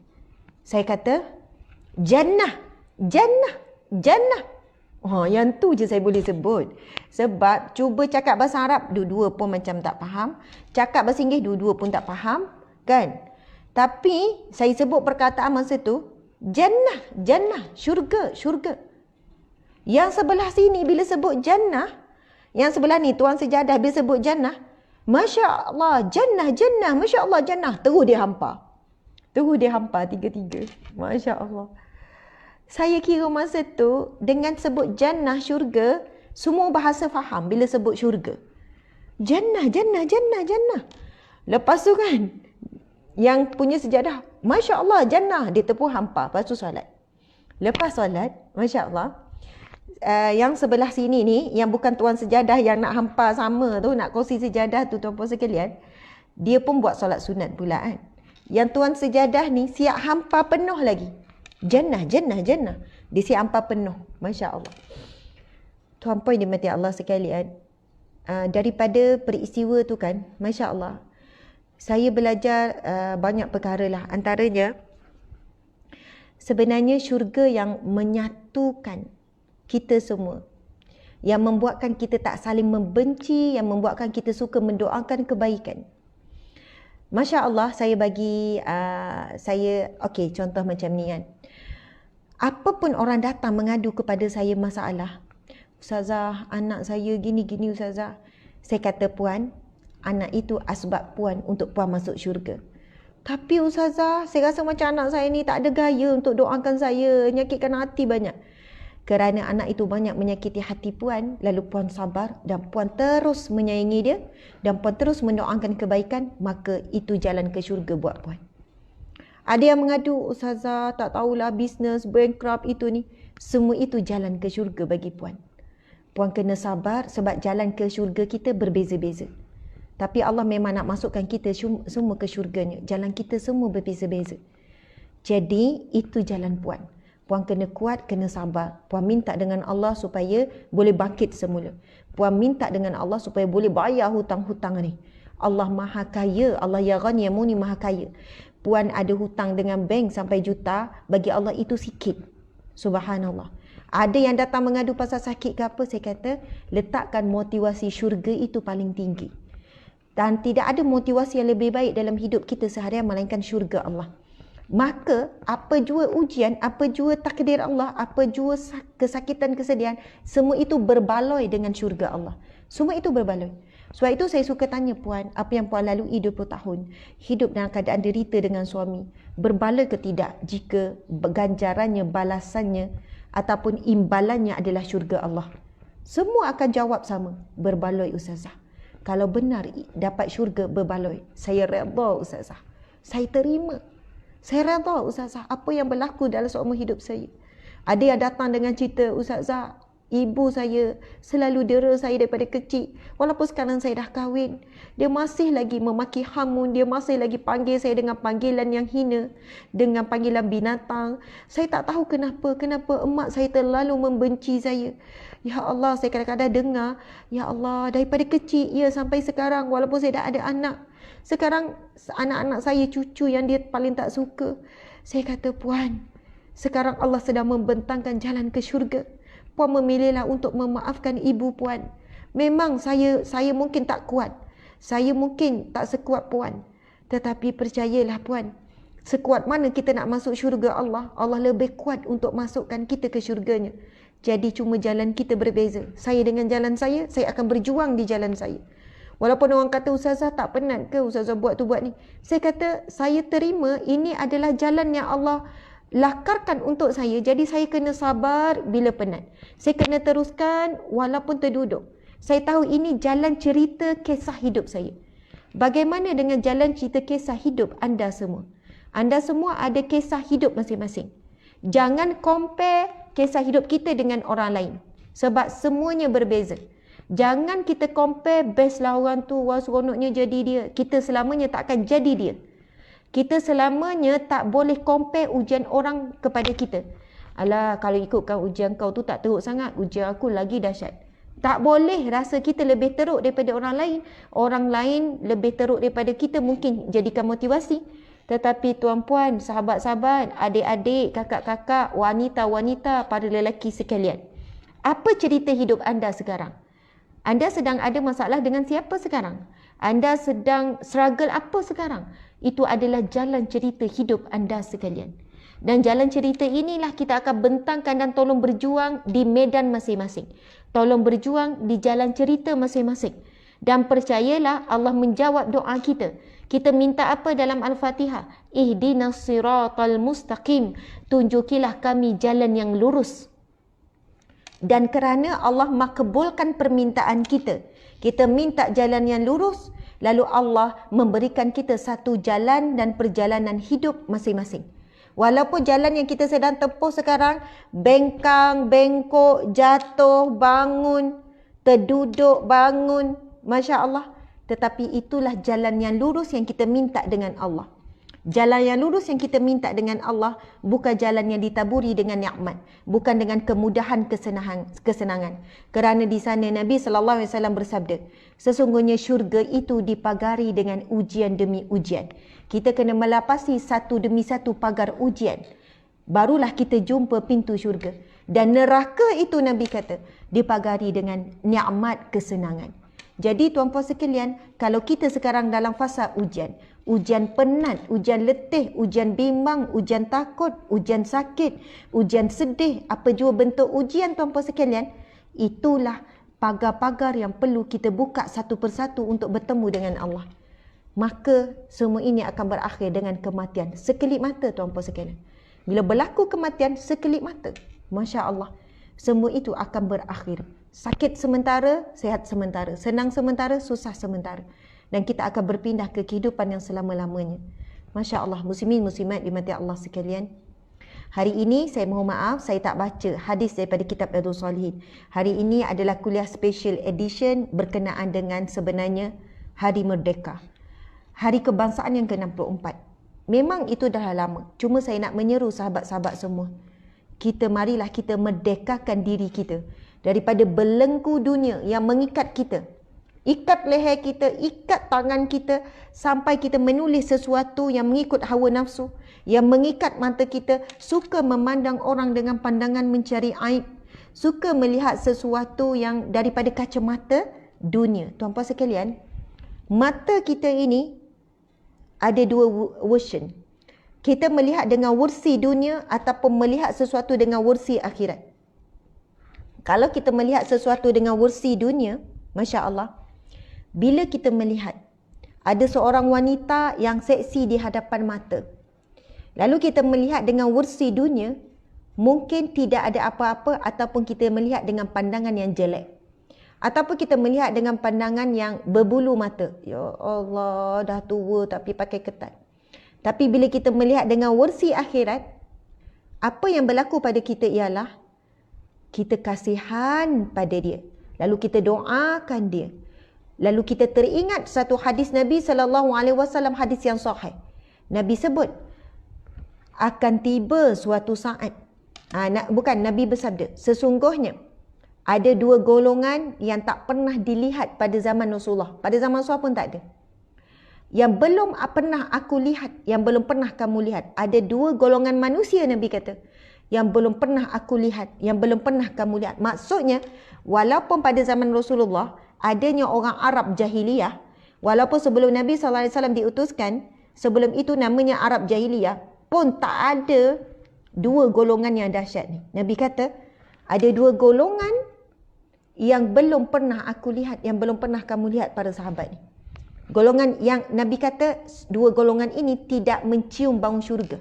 Saya kata, Jannah. Yang tu je saya boleh sebut. Sebab cuba cakap bahasa Arab, dua-dua pun macam tak faham. Cakap bahasa Inggeris, dua-dua pun tak faham. Kan? Tapi saya sebut perkataan masa tu, Jannah, syurga. Yang sebelah sini bila sebut Jannah, yang sebelah ni tuan sejadah bila sebut Jannah, Masya Allah, Jannah, Masya Allah, Jannah. Terus dia hampar tiga-tiga. Masya Allah. Saya kira masa tu dengan sebut Jannah, syurga, semua bahasa faham bila sebut syurga. Jannah. Lepas tu kan, yang punya sejadah, Masya Allah, Jannah. Dia tepuk hampar. Lepas tu solat. Lepas solat, Masya Allah, yang sebelah sini ni, yang bukan tuan sejadah yang nak hampar sama tu, nak kongsi sejadah tu tuan-puan sekalian, dia pun buat solat sunat pula kan. Yang tuan sejadah ni siap hampar penuh lagi. Jannah. Dia siap hampar penuh. Masya Allah. Tuan-puan dimati Allah sekalian, daripada peristiwa tu kan, Masya Allah, saya belajar banyak perkara lah. Antaranya, sebenarnya syurga yang menyatukan kita semua. Yang membuatkan kita tak saling membenci, yang membuatkan kita suka mendoakan kebaikan. Masya Allah, saya bagi, contoh macam ni kan. Apapun orang datang mengadu kepada saya masalah, Ustazah, anak saya gini-gini Ustazah. Saya kata, puan, anak itu asbab puan untuk puan masuk syurga. Tapi Ustazah, saya rasa macam anak saya ni tak ada gaya untuk doakan saya, menyakitkan hati banyak. Kerana anak itu banyak menyakiti hati puan, lalu puan sabar dan puan terus menyayangi dia dan puan terus mendoakan kebaikan, maka itu jalan ke syurga buat puan. Ada yang mengadu, Ustazah tak tahulah bisnes, bankrupt itu ni. Semua itu jalan ke syurga bagi puan. Puan kena sabar sebab jalan ke syurga kita berbeza-beza. Tapi Allah memang nak masukkan kita semua ke syurganya. Jalan kita semua berbeza-beza. Jadi itu jalan puan. Puan kena kuat, kena sabar. Puan minta dengan Allah supaya boleh bangkit semula. Puan minta dengan Allah supaya boleh bayar hutang-hutang ni. Allah Maha Kaya, Allah ya Ghani ya Muni Maha Kaya. Puan ada hutang dengan bank sampai juta, bagi Allah itu sikit. Subhanallah. Ada yang datang mengadu pasal sakit ke apa, saya kata letakkan motivasi syurga itu paling tinggi. Dan tidak ada motivasi yang lebih baik dalam hidup kita seharian melainkan syurga Allah. Maka apa jua ujian, apa jua takdir Allah, apa jua kesakitan, kesedihan, semua itu berbaloi dengan syurga Allah. Semua itu berbaloi. Sebab itu saya suka tanya puan, apa yang puan lalui 20 tahun, hidup dalam keadaan derita dengan suami, berbaloi ke tidak jika ganjarannya, balasannya ataupun imbalannya adalah syurga Allah? Semua akan jawab sama, berbaloi Ustazah. Kalau benar dapat syurga, berbaloi. Saya redha Ustazah. Saya terima. Saya redha Ustazah apa yang berlaku dalam seumur hidup saya. Ada yang datang dengan cerita, Ustazah, ibu saya selalu dera saya daripada kecil. Walaupun sekarang saya dah kahwin, dia masih lagi memaki hamun, dia masih lagi panggil saya dengan panggilan yang hina, dengan panggilan binatang. Saya tak tahu kenapa emak saya terlalu membenci saya. Ya Allah, saya kadang-kadang dengar, ya Allah, daripada kecil ia sampai sekarang, walaupun saya dah ada anak, sekarang anak-anak saya cucu yang dia paling tak suka. Saya kata, puan, sekarang Allah sedang membentangkan jalan ke syurga. Puan memilihlah untuk memaafkan ibu puan. Memang saya mungkin tak kuat. Saya mungkin tak sekuat puan. Tetapi percayalah puan, sekuat mana kita nak masuk syurga Allah, Allah lebih kuat untuk masukkan kita ke syurganya. Jadi cuma jalan kita berbeza. Saya dengan jalan saya akan berjuang di jalan saya. Walaupun orang kata, Ustazah tak penat ke Ustazah buat tu buat ni. Saya kata, saya terima ini adalah jalan yang Allah lakarkan untuk saya. Jadi saya kena sabar bila penat. Saya kena teruskan walaupun terduduk. Saya tahu ini jalan cerita kisah hidup saya. Bagaimana dengan jalan cerita kisah hidup anda semua? Anda semua ada kisah hidup masing-masing. Jangan compare kisah hidup kita dengan orang lain. Sebab semuanya berbeza. Jangan kita compare, best lah orang tu, wah seronoknya jadi dia. Kita selamanya tak akan jadi dia. Kita selamanya tak boleh compare ujian orang kepada kita. Alah, kalau ikutkan ujian kau tu tak teruk sangat, ujian aku lagi dahsyat. Tak boleh rasa kita lebih teruk daripada orang lain. Orang lain lebih teruk daripada kita mungkin jadikan motivasi. Tetapi tuan-puan, sahabat-sahabat, adik-adik, kakak-kakak, wanita-wanita, para lelaki sekalian, apa cerita hidup anda sekarang? Anda sedang ada masalah dengan siapa sekarang? Anda sedang struggle apa sekarang? Itu adalah jalan cerita hidup anda sekalian. Dan jalan cerita inilah kita akan bentangkan dan tolong berjuang di medan masing-masing. Tolong berjuang di jalan cerita masing-masing. Dan percayalah Allah menjawab doa kita. Kita minta apa dalam Al-Fatihah? Ihdinas siratal mustaqim. Tunjukilah kami jalan yang lurus. Dan kerana Allah makbulkan permintaan kita, kita minta jalan yang lurus, lalu Allah memberikan kita satu jalan dan perjalanan hidup masing-masing. Walaupun jalan yang kita sedang tempuh sekarang bengkang, bengkok, jatuh, bangun, terduduk, bangun, Masya Allah, tetapi itulah jalan yang lurus yang kita minta dengan Allah. Jalan yang lurus yang kita minta dengan Allah bukan jalan yang ditaburi dengan nikmat, bukan dengan kemudahan, kesenangan. Kerana di sana Nabi SAW bersabda, sesungguhnya syurga itu dipagari dengan ujian demi ujian. Kita kena melapasi satu demi satu pagar ujian, barulah kita jumpa pintu syurga. Dan neraka itu Nabi kata dipagari dengan nikmat, kesenangan. Jadi tuan-puan sekalian, kalau kita sekarang dalam fasa ujian, ujian penat, ujian letih, ujian bimbang, ujian takut, ujian sakit, ujian sedih, apa jua bentuk ujian tuan-puan sekalian, itulah pagar-pagar yang perlu kita buka satu persatu untuk bertemu dengan Allah. Maka semua ini akan berakhir dengan kematian. Sekelip mata tuan-puan sekalian. Bila berlaku kematian, sekelip mata. Masya Allah. Semua itu akan berakhir. Sakit sementara, sehat sementara. Senang sementara, susah sementara. Dan kita akan berpindah ke kehidupan yang selama-lamanya. Masya Allah, muslimin muslimat dimati Allah sekalian. Hari ini saya mohon maaf, saya tak baca hadis daripada kitab Riyadhus Shalihin. Hari ini adalah kuliah special edition berkenaan dengan sebenarnya Hari Merdeka. Hari Kebangsaan yang ke-64. Memang itu dah lama. Cuma saya nak menyeru sahabat-sahabat semua. Marilah kita merdekakan diri kita daripada belenggu dunia yang mengikat kita. Ikat leher kita, ikat tangan kita sampai kita menulis sesuatu yang mengikut hawa nafsu, yang mengikat mata kita, suka memandang orang dengan pandangan mencari aib, suka melihat sesuatu yang daripada kacamata dunia. Tuan-puan sekalian, mata kita ini ada dua version. Kita melihat dengan versi dunia ataupun melihat sesuatu dengan versi akhirat. Kalau kita melihat sesuatu dengan versi dunia, Masya Allah, bila kita melihat ada seorang wanita yang seksi di hadapan mata, lalu kita melihat dengan versi dunia, mungkin tidak ada apa-apa, ataupun kita melihat dengan pandangan yang jelek, ataupun kita melihat dengan pandangan yang berbulu mata. Ya Allah, dah tua tapi pakai ketat. Tapi bila kita melihat dengan versi akhirat, apa yang berlaku pada kita ialah kita kasihan pada dia, lalu kita doakan dia. Lalu kita teringat satu hadis Nabi SAW, hadis yang sahih. Nabi sebut, akan tiba suatu saat. Nabi bersabda, sesungguhnya ada dua golongan yang tak pernah dilihat pada zaman Rasulullah. Pada zaman Rasulullah pun tak ada. Yang belum pernah aku lihat, yang belum pernah kamu lihat. Ada dua golongan manusia, Nabi kata, yang belum pernah aku lihat, yang belum pernah kamu lihat. Maksudnya, walaupun pada zaman Rasulullah adanya orang Arab jahiliyah, walaupun sebelum Nabi SAW diutuskan, sebelum itu namanya Arab jahiliyah, pun tak ada dua golongan yang dahsyat ni. Nabi kata, ada dua golongan yang belum pernah aku lihat, yang belum pernah kamu lihat para sahabat ni. Golongan yang Nabi kata, dua golongan ini tidak mencium bau syurga.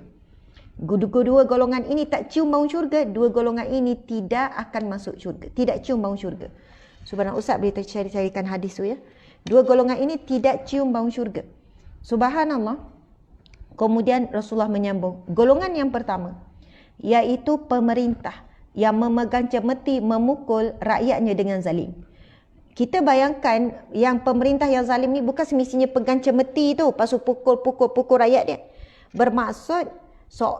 Dua golongan ini tak cium bau syurga, dua golongan ini tidak akan masuk syurga, tidak cium bau syurga. Subhanallah, Ustaz boleh carikan hadis tu ya. Dua golongan ini tidak cium bau syurga. Subhanallah. Kemudian Rasulullah menyambung. Golongan yang pertama, iaitu pemerintah yang memegang cemeti memukul rakyatnya dengan zalim. Kita bayangkan yang pemerintah yang zalim ni bukan semestinya pegang cemeti tu, lepas tu pukul rakyat dia. Bermaksud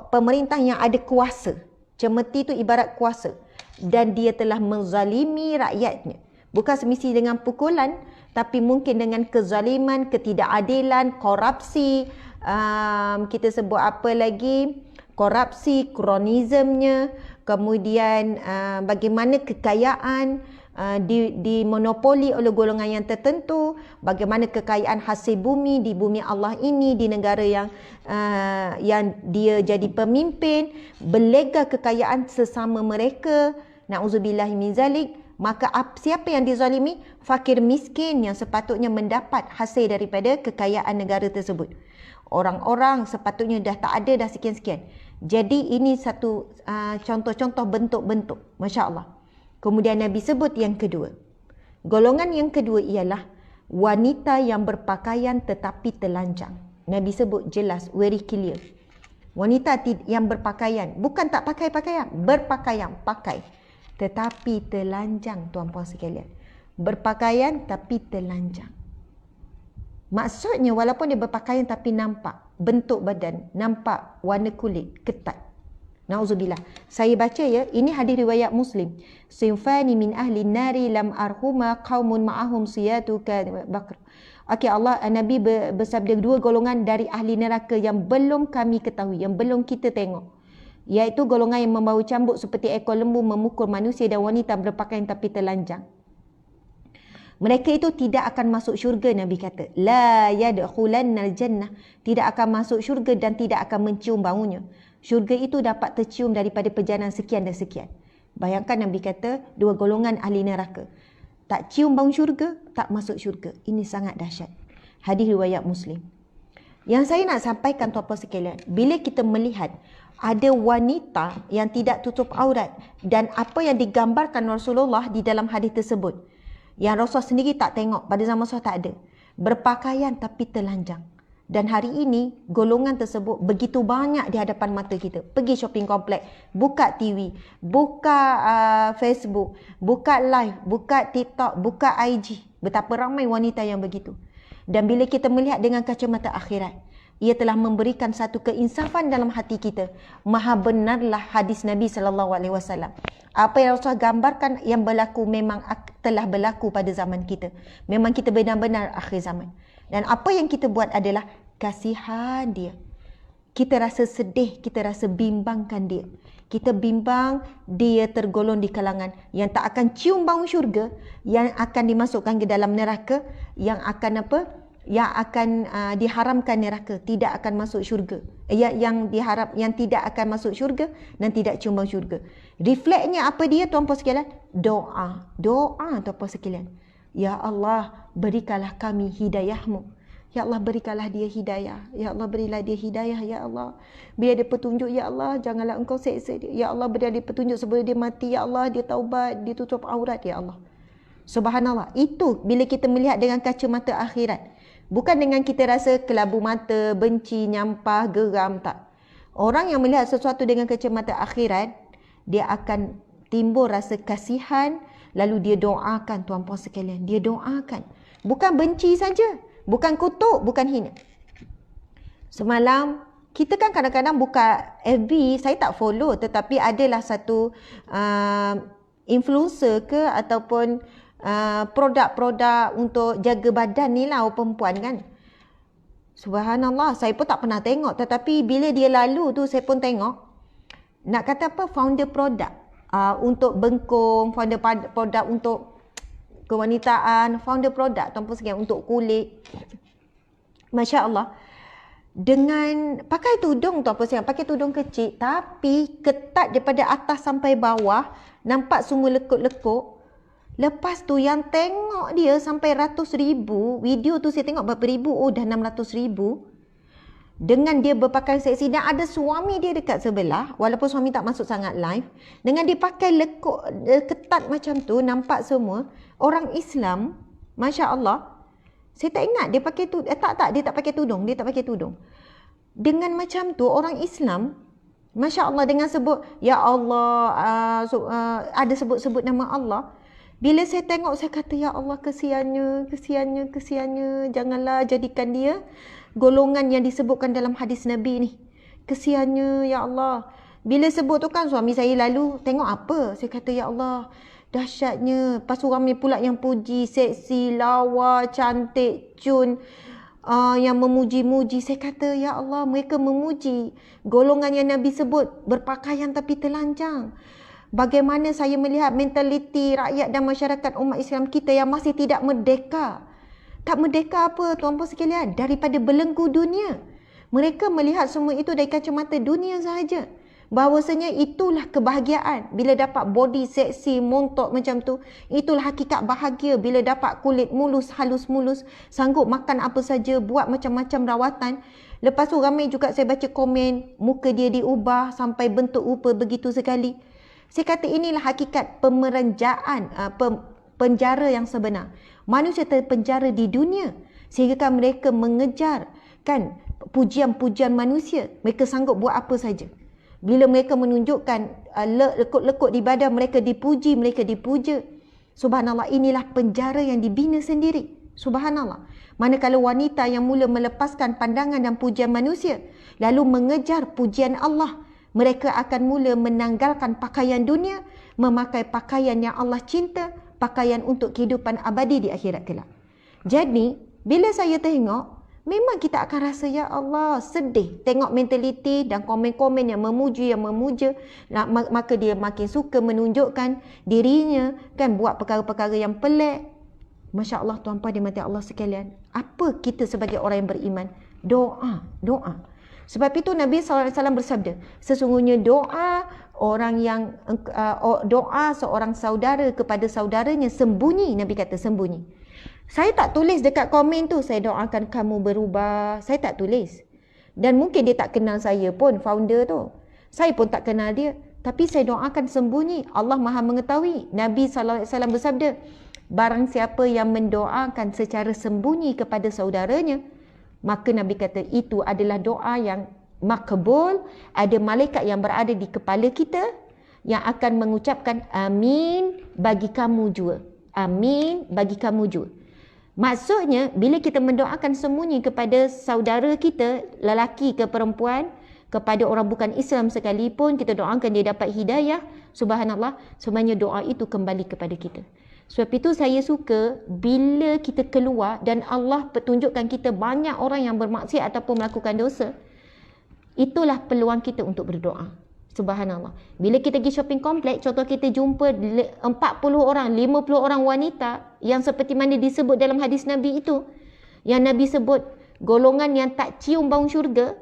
pemerintah yang ada kuasa. Cemeti tu ibarat kuasa. Dan dia telah menzalimi rakyatnya. Bukan semestinya dengan pukulan, tapi mungkin dengan kezaliman, ketidakadilan, korupsi, kita sebut apa lagi, korupsi, kronismnya, kemudian bagaimana kekayaan dimonopoli oleh golongan yang tertentu, bagaimana kekayaan hasil bumi di bumi Allah ini, di negara yang dia jadi pemimpin, belega kekayaan sesama mereka, na'udzubillahi min zalik. Maka siapa yang dizalimi? Fakir miskin yang sepatutnya mendapat hasil daripada kekayaan negara tersebut. Orang-orang sepatutnya dah tak ada dah sekian-sekian. Jadi ini satu contoh-contoh bentuk-bentuk. Masya Allah. Kemudian Nabi sebut yang kedua. Golongan yang kedua ialah wanita yang berpakaian tetapi telanjang. Nabi sebut jelas, very clear. Wanita yang berpakaian, bukan tak pakai pakaian, berpakaian, pakai. Tetapi telanjang, tuan-puan sekalian. Berpakaian tapi telanjang. Maksudnya walaupun dia berpakaian tapi nampak bentuk badan, nampak warna kulit, ketat. Na'udzubillah. Saya baca ya, ini hadis riwayat Muslim. Sinfani min ahli nari lam arhuma qaumun ma'ahum siyatu ka bakr. Okey, Nabi bersabda dua golongan dari ahli neraka yang belum kami ketahui, yang belum kita tengok. Iaitu golongan yang membawa cambuk seperti ekor lembu memukul manusia dan wanita berpakaian tapi telanjang. Mereka itu tidak akan masuk syurga, Nabi kata. La yadkhulannal jannah. Tidak akan masuk syurga dan tidak akan mencium baunya. Syurga itu dapat tercium daripada perjalanan sekian dan sekian. Bayangkan Nabi kata dua golongan ahli neraka. Tak cium bau syurga, tak masuk syurga. Ini sangat dahsyat. Hadis riwayat Muslim. Yang saya nak sampaikan tuan-tuan sekalian, bila kita melihat ada wanita yang tidak tutup aurat dan apa yang digambarkan Rasulullah di dalam hadis tersebut, yang Rasul sendiri tak tengok, pada zaman Rasul tak ada, berpakaian tapi telanjang. Dan hari ini golongan tersebut begitu banyak di hadapan mata kita. Pergi shopping complex, buka TV, buka Facebook, buka live, buka TikTok, buka IG. Betapa ramai wanita yang begitu. Dan bila kita melihat dengan kacamata akhirat, ia telah memberikan satu keinsafan dalam hati kita. Maha benarlah hadis Nabi SAW. Apa yang Rasulullah gambarkan yang berlaku memang telah berlaku pada zaman kita. Memang kita benar-benar akhir zaman. Dan apa yang kita buat adalah kasihan dia. Kita rasa sedih, kita rasa bimbangkan dia. Kita bimbang dia tergolong di kalangan yang tak akan cium bau syurga, yang akan dimasukkan ke dalam neraka, yang akan apa? Yang akan diharamkan neraka, tidak akan masuk syurga. Yang tidak akan masuk syurga dan tidak cium bau syurga. Refleksnya apa dia tuan-puan sekalian? Doa. Doa tuan-puan sekalian. Ya Allah, berikanlah kami hidayahmu. Ya Allah, berikanlah dia hidayah. Ya Allah, berilah dia hidayah. Ya Allah, bila dia petunjuk. Ya Allah, janganlah engkau seksa dia. Ya Allah, berilah dia petunjuk sebelum dia mati. Ya Allah, dia taubat, dia tutup aurat. Ya Allah. Subhanallah. Itu bila kita melihat dengan kacamata akhirat. Bukan dengan kita rasa kelabu mata, benci, nyampah, geram. Tak. Orang yang melihat sesuatu dengan kacamata akhirat, dia akan timbul rasa kasihan. Lalu dia doakan tuan-puan sekalian. Dia doakan. Bukan benci saja. Bukan kutuk, bukan hina. Semalam, kita kan kadang-kadang buka FB, saya tak follow. Tetapi adalah satu influencer ke ataupun produk-produk untuk jaga badan ni lah perempuan kan. Subhanallah, saya pun tak pernah tengok. Tetapi bila dia lalu tu, saya pun tengok. Nak kata apa? Founder produk. Untuk bengkung, founder produk untuk kewanitaan, founder produk tuan-puan sekalian untuk kulit. Masya Allah. Dengan pakai tudung tuan-puan sekalian, pakai tudung kecil tapi ketat daripada atas sampai bawah, nampak semua lekuk-lekuk. Lepas tu yang tengok dia sampai ratus ribu, video tu saya tengok berapa ribu, oh dah 600 ribu. Dengan dia berpakaian seksi dan ada suami dia dekat sebelah, walaupun suami tak masuk sangat live, dengan dia pakai lekuk ketat macam tu, nampak semua orang Islam. Masya Allah. Saya tak ingat dia pakai tudung. Dia tak pakai tudung. Dia tak pakai tudung. Dengan macam tu orang Islam, Masya Allah, dengan sebut Ya Allah, ada sebut-sebut nama Allah. Bila saya tengok, saya kata Ya Allah, kesiannya, janganlah jadikan dia golongan yang disebutkan dalam hadis Nabi ni. Kesiannya Ya Allah. Bila sebut tu kan suami saya lalu tengok apa. Saya kata Ya Allah, dahsyatnya. Lepas tu ramai pula yang puji, seksi, lawa, cantik, cun, yang memuji-muji. Saya kata Ya Allah, mereka memuji golongan yang Nabi sebut berpakaian tapi telanjang. Bagaimana saya melihat mentaliti rakyat dan masyarakat umat Islam kita yang masih tidak merdeka. Tak merdeka apa tuan-puan sekalian? Daripada belenggu dunia. Mereka melihat semua itu dari kacamata dunia sahaja. Bahawasanya itulah kebahagiaan. Bila dapat body seksi, montok macam tu. Itulah hakikat bahagia. Bila dapat kulit mulus, halus mulus. Sanggup makan apa saja. Buat macam-macam rawatan. Lepas tu ramai juga saya baca komen. Muka dia diubah sampai bentuk rupa begitu sekali. Saya kata inilah hakikat pemerenjaan, penjara yang sebenar. Manusia terpenjara di dunia sehingga mereka mengejar kan pujian-pujian manusia. Mereka sanggup buat apa saja. Bila mereka menunjukkan lekuk-lekuk di badan, mereka dipuji, mereka dipuja. Subhanallah, inilah penjara yang dibina sendiri. Subhanallah. Manakala wanita yang mula melepaskan pandangan dan pujian manusia lalu mengejar pujian Allah, mereka akan mula menanggalkan pakaian dunia, memakai pakaian yang Allah cinta, pakaian untuk kehidupan abadi di akhirat kelak. Jadi, bila saya tengok, memang kita akan rasa Ya Allah, sedih. Tengok mentaliti dan komen-komen yang memuji, yang memuja, maka dia makin suka menunjukkan dirinya, kan buat perkara-perkara yang pelik. Masya Allah tuan-puan dimati Allah sekalian. Apa kita sebagai orang yang beriman? Doa, doa. Sebab itu Nabi SAW bersabda, sesungguhnya doa orang yang doa seorang saudara kepada saudaranya sembunyi, Nabi kata sembunyi. Saya tak tulis dekat komen tu, saya doakan kamu berubah. Saya tak tulis. Dan mungkin dia tak kenal saya pun, founder tu. Saya pun tak kenal dia. Tapi saya doakan sembunyi. Allah Maha mengetahui. Nabi SAW bersabda, barang siapa yang mendoakan secara sembunyi kepada saudaranya, Maka Nabi kata itu adalah doa yang makbul. Ada malaikat yang berada di kepala kita yang akan mengucapkan amin bagi kamu juga. Amin bagi kamu juga. Maksudnya bila kita mendoakan sembunyi kepada saudara kita, lelaki ke perempuan, kepada orang bukan Islam sekalipun, kita doakan dia dapat hidayah, subhanallah, sebenarnya doa itu kembali kepada kita. Sebab itu saya suka bila kita keluar dan Allah petunjukkan kita banyak orang yang bermaksiat ataupun melakukan dosa, itulah peluang kita untuk berdoa. Subhanallah. Bila kita pergi shopping kompleks, contoh kita jumpa 40 orang, 50 orang wanita yang seperti mana disebut dalam hadis Nabi itu. Yang Nabi sebut golongan yang tak cium bau syurga.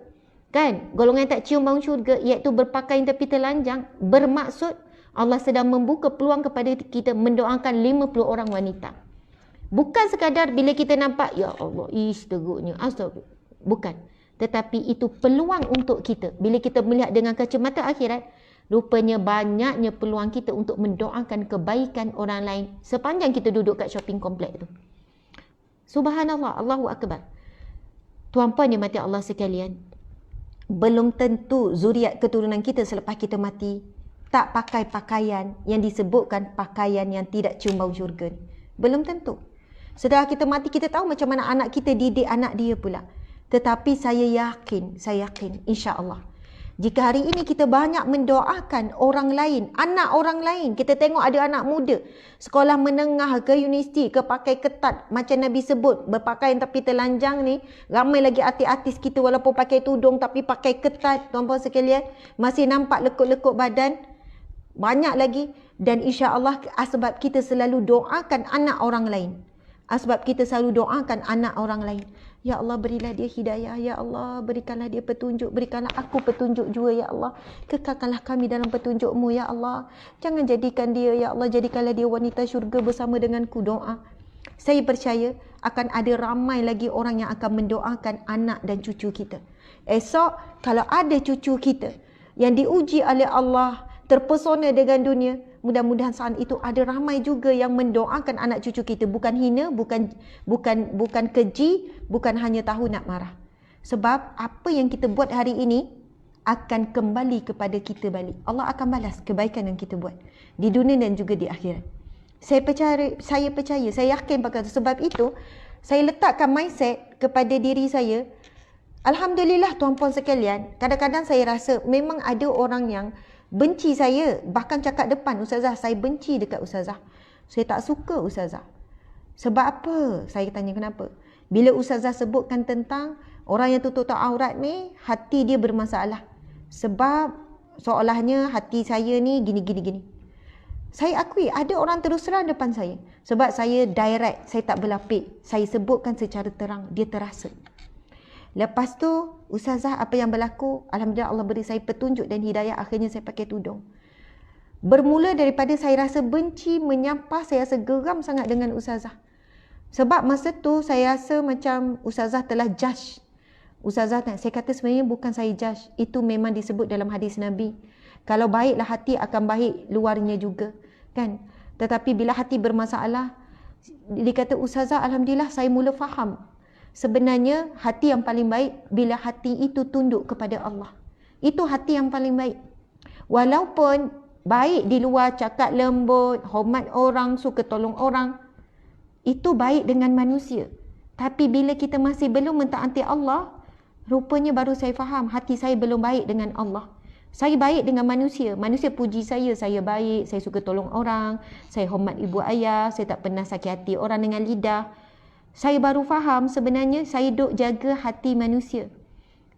Kan? Golongan yang tak cium bau syurga iaitu berpakaian tapi telanjang. Bermaksud Allah sedang membuka peluang kepada kita mendoakan 50 orang wanita. Bukan sekadar bila kita nampak, ya Allah, teruknya, astagfirullah. Bukan. Tetapi itu peluang untuk kita. Bila kita melihat dengan kacamata akhirat, rupanya banyaknya peluang kita untuk mendoakan kebaikan orang lain sepanjang kita duduk kat shopping kompleks tu. Subhanallah, Allahu Akbar. Tuan-puan yang mati Allah sekalian, belum tentu zuriat keturunan kita selepas kita mati tak pakai pakaian yang disebutkan pakaian yang tidak cium bau syurga. Belum tentu. Setelah kita mati, kita tahu macam mana anak kita didik anak dia pula. Tetapi saya yakin, insya-Allah, jika hari ini kita banyak mendoakan orang lain, anak orang lain, kita tengok ada anak muda sekolah menengah ke universiti ke pakai ketat macam Nabi sebut, berpakaian tapi telanjang ni, ramai lagi artis-artis kita walaupun pakai tudung tapi pakai ketat, tuan-puan sekalian, masih nampak lekuk-lekuk badan, banyak lagi. Dan insya-Allah sebab kita selalu doakan anak orang lain. Sebab kita selalu doakan anak orang lain. Ya Allah, berilah dia hidayah. Ya Allah, berikanlah dia petunjuk. Berikanlah aku petunjuk juga, ya Allah. Kekalkanlah kami dalam petunjuk-Mu, ya Allah. Jangan jadikan dia, ya Allah, jadikanlah dia wanita syurga bersama denganku. Doa. Saya percaya akan ada ramai lagi orang yang akan mendoakan anak dan cucu kita. Esok, kalau ada cucu kita yang diuji oleh Allah, terpesona dengan dunia, mudah-mudahan saat itu ada ramai juga yang mendoakan anak cucu kita, bukan hina, bukan keji, bukan hanya tahu nak marah. Sebab apa yang kita buat hari ini akan kembali kepada kita balik. Allah akan balas kebaikan yang kita buat di dunia dan juga di akhirat. Saya percaya, saya yakin pakai itu. Sebab itu saya letakkan mindset kepada diri saya. Alhamdulillah tuan-puan sekalian, kadang-kadang saya rasa memang ada orang yang benci saya, bahkan cakap depan, Ustazah, saya benci dekat Ustazah. Saya tak suka Ustazah. Sebab apa? Saya tanya kenapa. Bila Ustazah sebutkan tentang orang yang tutup aurat ni, hati dia bermasalah. Sebab seolahnya hati saya ni gini. Saya akui ada orang terus terang depan saya. Sebab saya direct, saya tak berlapik. Saya sebutkan secara terang, dia terasa. Lepas tu, Ustazah, apa yang berlaku? Alhamdulillah Allah beri saya petunjuk dan hidayah, akhirnya saya pakai tudung. Bermula daripada saya rasa benci, menyampah, saya rasa geram sangat dengan Ustazah. Sebab masa tu saya rasa macam Ustazah telah judge. Ustazah, saya kata sebenarnya bukan saya judge. Itu memang disebut dalam hadis Nabi. Kalau baiklah hati akan baik luarnya juga. Kan? Tetapi bila hati bermasalah, dia kata, Ustazah, Alhamdulillah saya mula faham. Sebenarnya hati yang paling baik bila hati itu tunduk kepada Allah. Itu hati yang paling baik. Walaupun baik di luar, cakap lembut, hormat orang, suka tolong orang, itu baik dengan manusia. Tapi bila kita masih belum mentaati Allah, rupanya baru saya faham hati saya belum baik dengan Allah. Saya baik dengan manusia. Manusia puji saya baik, saya suka tolong orang, saya hormat ibu ayah, saya tak pernah sakit hati orang dengan lidah. Saya baru faham sebenarnya saya duk jaga hati manusia.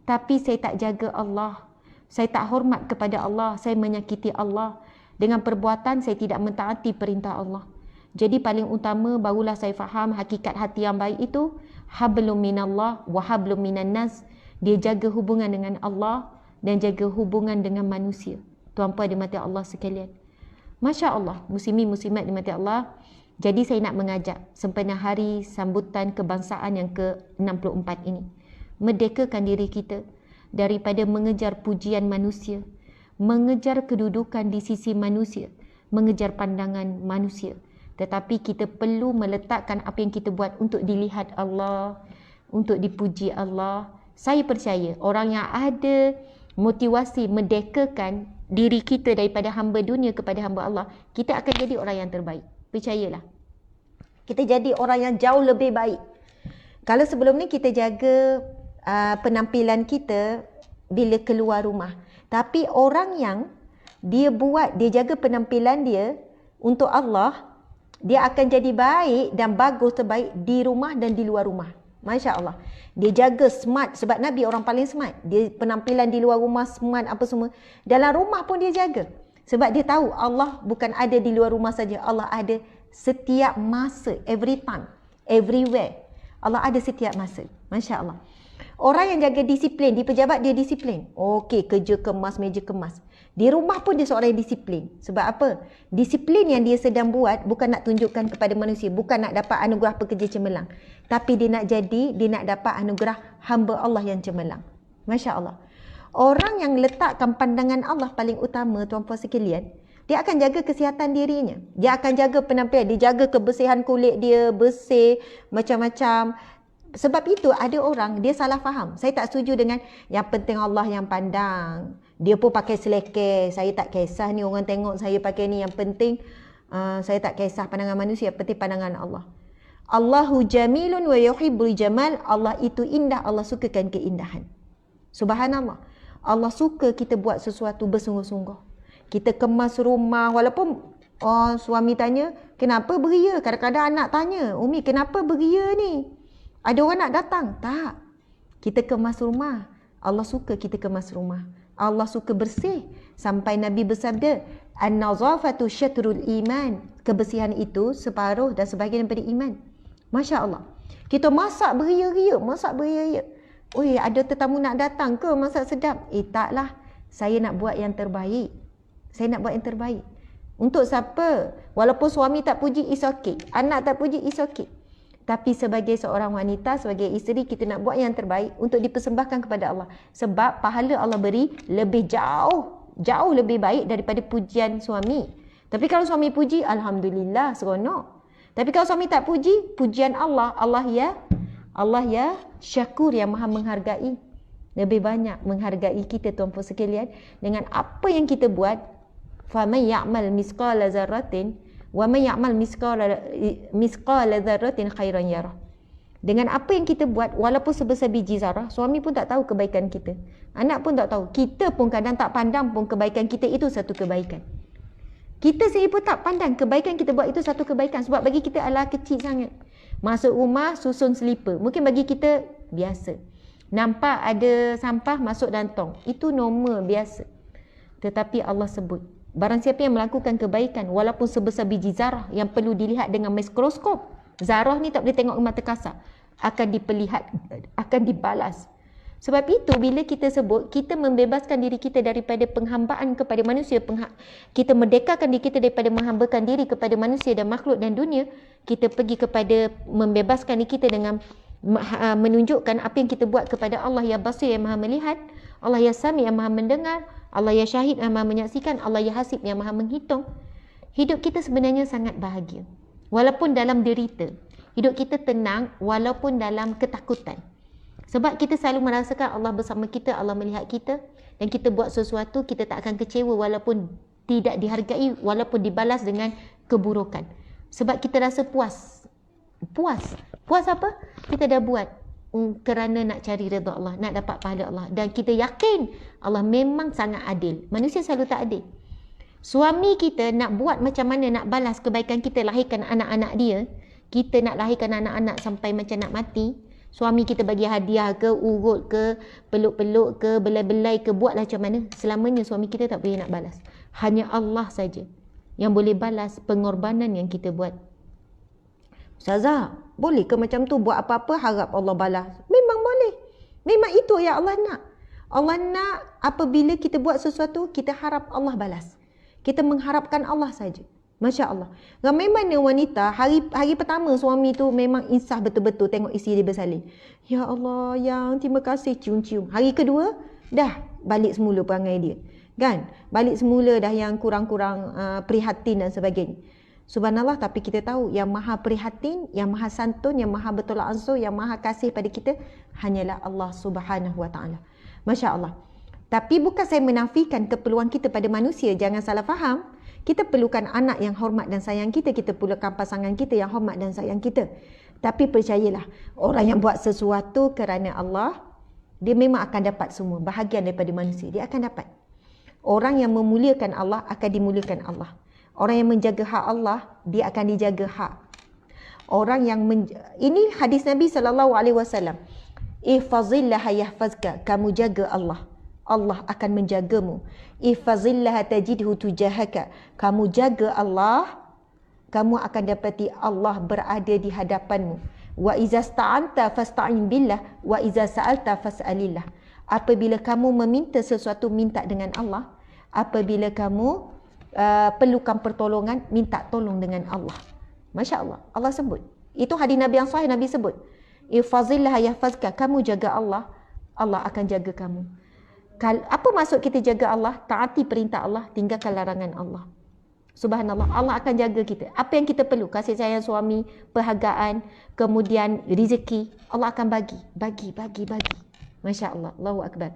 Tapi saya tak jaga Allah. Saya tak hormat kepada Allah. Saya menyakiti Allah. Dengan perbuatan saya tidak mentaati perintah Allah. Jadi paling utama barulah saya faham hakikat hati yang baik itu. Hablum minallah wa hablum minan nas. Dia jaga hubungan dengan Allah dan jaga hubungan dengan manusia. Tuan-puan dimati Allah sekalian. Masya Allah, muslimin muslimat dimati Allah. Jadi saya nak mengajak sempena hari sambutan kebangsaan yang ke-64 ini. Merdekakan diri kita daripada mengejar pujian manusia, mengejar kedudukan di sisi manusia, mengejar pandangan manusia. Tetapi kita perlu meletakkan apa yang kita buat untuk dilihat Allah, untuk dipuji Allah. Saya percaya orang yang ada motivasi mendekakan diri kita daripada hamba dunia kepada hamba Allah, kita akan jadi orang yang terbaik. Percayalah. Kita jadi orang yang jauh lebih baik. Kalau sebelum ni kita jaga penampilan kita bila keluar rumah. Tapi orang yang dia jaga penampilan dia untuk Allah, dia akan jadi baik dan bagus terbaik di rumah dan di luar rumah. Masya Allah. Dia jaga smart, sebab Nabi orang paling smart. Dia penampilan di luar rumah smart apa semua. Dalam rumah pun dia jaga. Sebab dia tahu Allah bukan ada di luar rumah saja. Allah ada setiap masa, every time, everywhere. Allah ada setiap masa. Masya Allah. Orang yang jaga disiplin, di pejabat dia disiplin. Okey, kerja kemas, meja kemas. Di rumah pun dia seorang yang disiplin. Sebab apa? Disiplin yang dia sedang buat bukan nak tunjukkan kepada manusia, bukan nak dapat anugerah pekerja cemerlang. Tapi dia nak dapat anugerah hamba Allah yang cemerlang. Masya Allah. Orang yang letakkan pandangan Allah paling utama, tuan-puan sekalian, dia akan jaga kesihatan dirinya. Dia akan jaga penampilan, dia jaga kebersihan kulit dia, bersih, macam-macam. Sebab itu ada orang dia salah faham. Saya tak setuju dengan yang penting Allah yang pandang. Dia pun pakai selekeh. Saya tak kisah ni orang tengok saya pakai ni. Yang penting saya tak kisah pandangan manusia. Yang penting pandangan Allah. Allahu jamilun wa yuhibbul jamal. Allah itu indah. Allah sukakan keindahan. Subhanallah. Allah suka kita buat sesuatu bersungguh-sungguh. Kita kemas rumah. Walaupun suami tanya, kenapa beria? Kadang-kadang anak tanya, Umi kenapa beria ni? Ada orang nak datang? Tak. Kita kemas rumah. Allah suka kita kemas rumah. Allah suka bersih. Sampai Nabi bersabda, An-nazafatu syatrul iman. Kebersihan itu separuh dan sebahagian daripada iman. Masya Allah. Kita masak beria-ria. Oi, ada tetamu nak datang ke masak sedap? Taklah. Saya nak buat yang terbaik. Untuk siapa? Walaupun suami tak puji, is okay. Anak tak puji, is okay. Tapi sebagai seorang wanita, sebagai isteri, kita nak buat yang terbaik untuk dipersembahkan kepada Allah. Sebab pahala Allah beri lebih jauh lebih baik daripada pujian suami. Tapi kalau suami puji, Alhamdulillah, seronok. Tapi kalau suami tak puji, pujian Allah. Allah ya syakur, yang maha menghargai. Lebih banyak menghargai kita, tuan-puan sekalian, dengan apa yang kita buat. فَمَنْ يَعْمَلْ مِثْقَالَ ذَرَّةٍ وَمَنْ يَعْمَلْ مِثْقَالَ ذَرَّةٍ خَيْرًا يَرَهُ. Dengan apa yang kita buat, walaupun sebesar biji zarah, suami pun tak tahu kebaikan kita. Anak pun tak tahu. Kita pun kadang tak pandang pun kebaikan kita itu satu kebaikan. Kita sendiri pun tak pandang kebaikan kita buat itu satu kebaikan. Sebab bagi kita adalah kecil sangat. Masuk rumah, susun selipar. Mungkin bagi kita biasa. Nampak ada sampah masuk dalam tong. Itu normal, biasa. Tetapi Allah sebut, barang siapa yang melakukan kebaikan walaupun sebesar biji zarah yang perlu dilihat dengan mikroskop, zarah ni tak boleh tengok dengan mata kasar, akan dibalas. Sebab itu bila kita sebut kita membebaskan diri kita daripada penghambaan kepada manusia, kita merdekakan diri kita daripada menghambakan diri kepada manusia dan makhluk dan dunia, kita pergi kepada membebaskan diri kita dengan menunjukkan apa yang kita buat kepada Allah yang basir, yang maha melihat, Allah yang sami, yang maha mendengar, Allah ya syahid yang maha menyaksikan, Allah ya hasib yang maha menghitung. Hidup kita sebenarnya sangat bahagia. Walaupun dalam derita. Hidup kita tenang walaupun dalam ketakutan. Sebab kita selalu merasakan Allah bersama kita, Allah melihat kita. Dan kita buat sesuatu, kita tak akan kecewa walaupun tidak dihargai, walaupun dibalas dengan keburukan. Sebab kita rasa puas. Puas apa? Kita dah buat kerana nak cari redha Allah, nak dapat pahala Allah. Dan kita yakin Allah memang sangat adil. Manusia selalu tak adil. Suami kita nak buat macam mana nak balas kebaikan kita, lahirkan anak-anak dia. Kita nak lahirkan anak-anak sampai macam nak mati. Suami kita bagi hadiah ke, urut ke, peluk-peluk ke, belai-belai ke, buatlah macam mana. Selamanya suami kita tak boleh nak balas. Hanya Allah saja yang boleh balas pengorbanan yang kita buat. Ustazah, boleh ke macam tu buat apa-apa harap Allah balas? Memang boleh. Memang itu yang Allah nak. Allah nak apabila kita buat sesuatu, kita harap Allah balas. Kita mengharapkan Allah saja. Masya Allah. Ramai mana wanita, hari pertama suami tu memang insaf betul-betul tengok isteri dia bersalin. Ya Allah, yang terima kasih, cium-cium. Hari kedua, dah balik semula perangai dia. Kan? Balik semula dah yang kurang-kurang prihatin dan sebagainya. Subhanallah, tapi kita tahu yang maha prihatin, yang maha santun, yang maha bertolak ansur, yang maha kasih pada kita hanyalah Allah Subhanahu Wa Taala. Masya Allah. Tapi bukan saya menafikan keperluan kita pada manusia, jangan salah faham. Kita perlukan anak yang hormat dan sayang kita, kita perlukan pasangan kita yang hormat dan sayang kita. Tapi percayalah, orang yang buat sesuatu kerana Allah, dia memang akan dapat semua bahagian daripada manusia, dia akan dapat. Orang yang memuliakan Allah akan dimuliakan Allah. Orang yang menjaga hak Allah, dia akan dijaga hak. Orang yang ini hadis Nabi SAW. Ihfazillah yahfazka, kamu jaga Allah, Allah akan menjagamu. Ihfazillah tajidhu tujahaka, kamu jaga Allah, kamu akan dapati Allah berada di hadapanmu. Wa iza sta'anta fasta'in billah wa iza sa'alta fas'alillah. Apabila kamu meminta sesuatu, minta dengan Allah. Apabila kamu perlukan pertolongan, minta tolong dengan Allah. Masya Allah, Allah sebut. Itu hadis Nabi yang sahih, Nabi sebut. Ihfazillah yahfazka, kamu jaga Allah, Allah akan jaga kamu. Apa maksud kita jaga Allah? Taati perintah Allah, tinggalkan larangan Allah. Subhanallah, Allah akan jaga kita. Apa yang kita perlu, kasih sayang suami, perhargaan, kemudian rezeki, Allah akan bagi. Masya Allah, Allahu Akbar.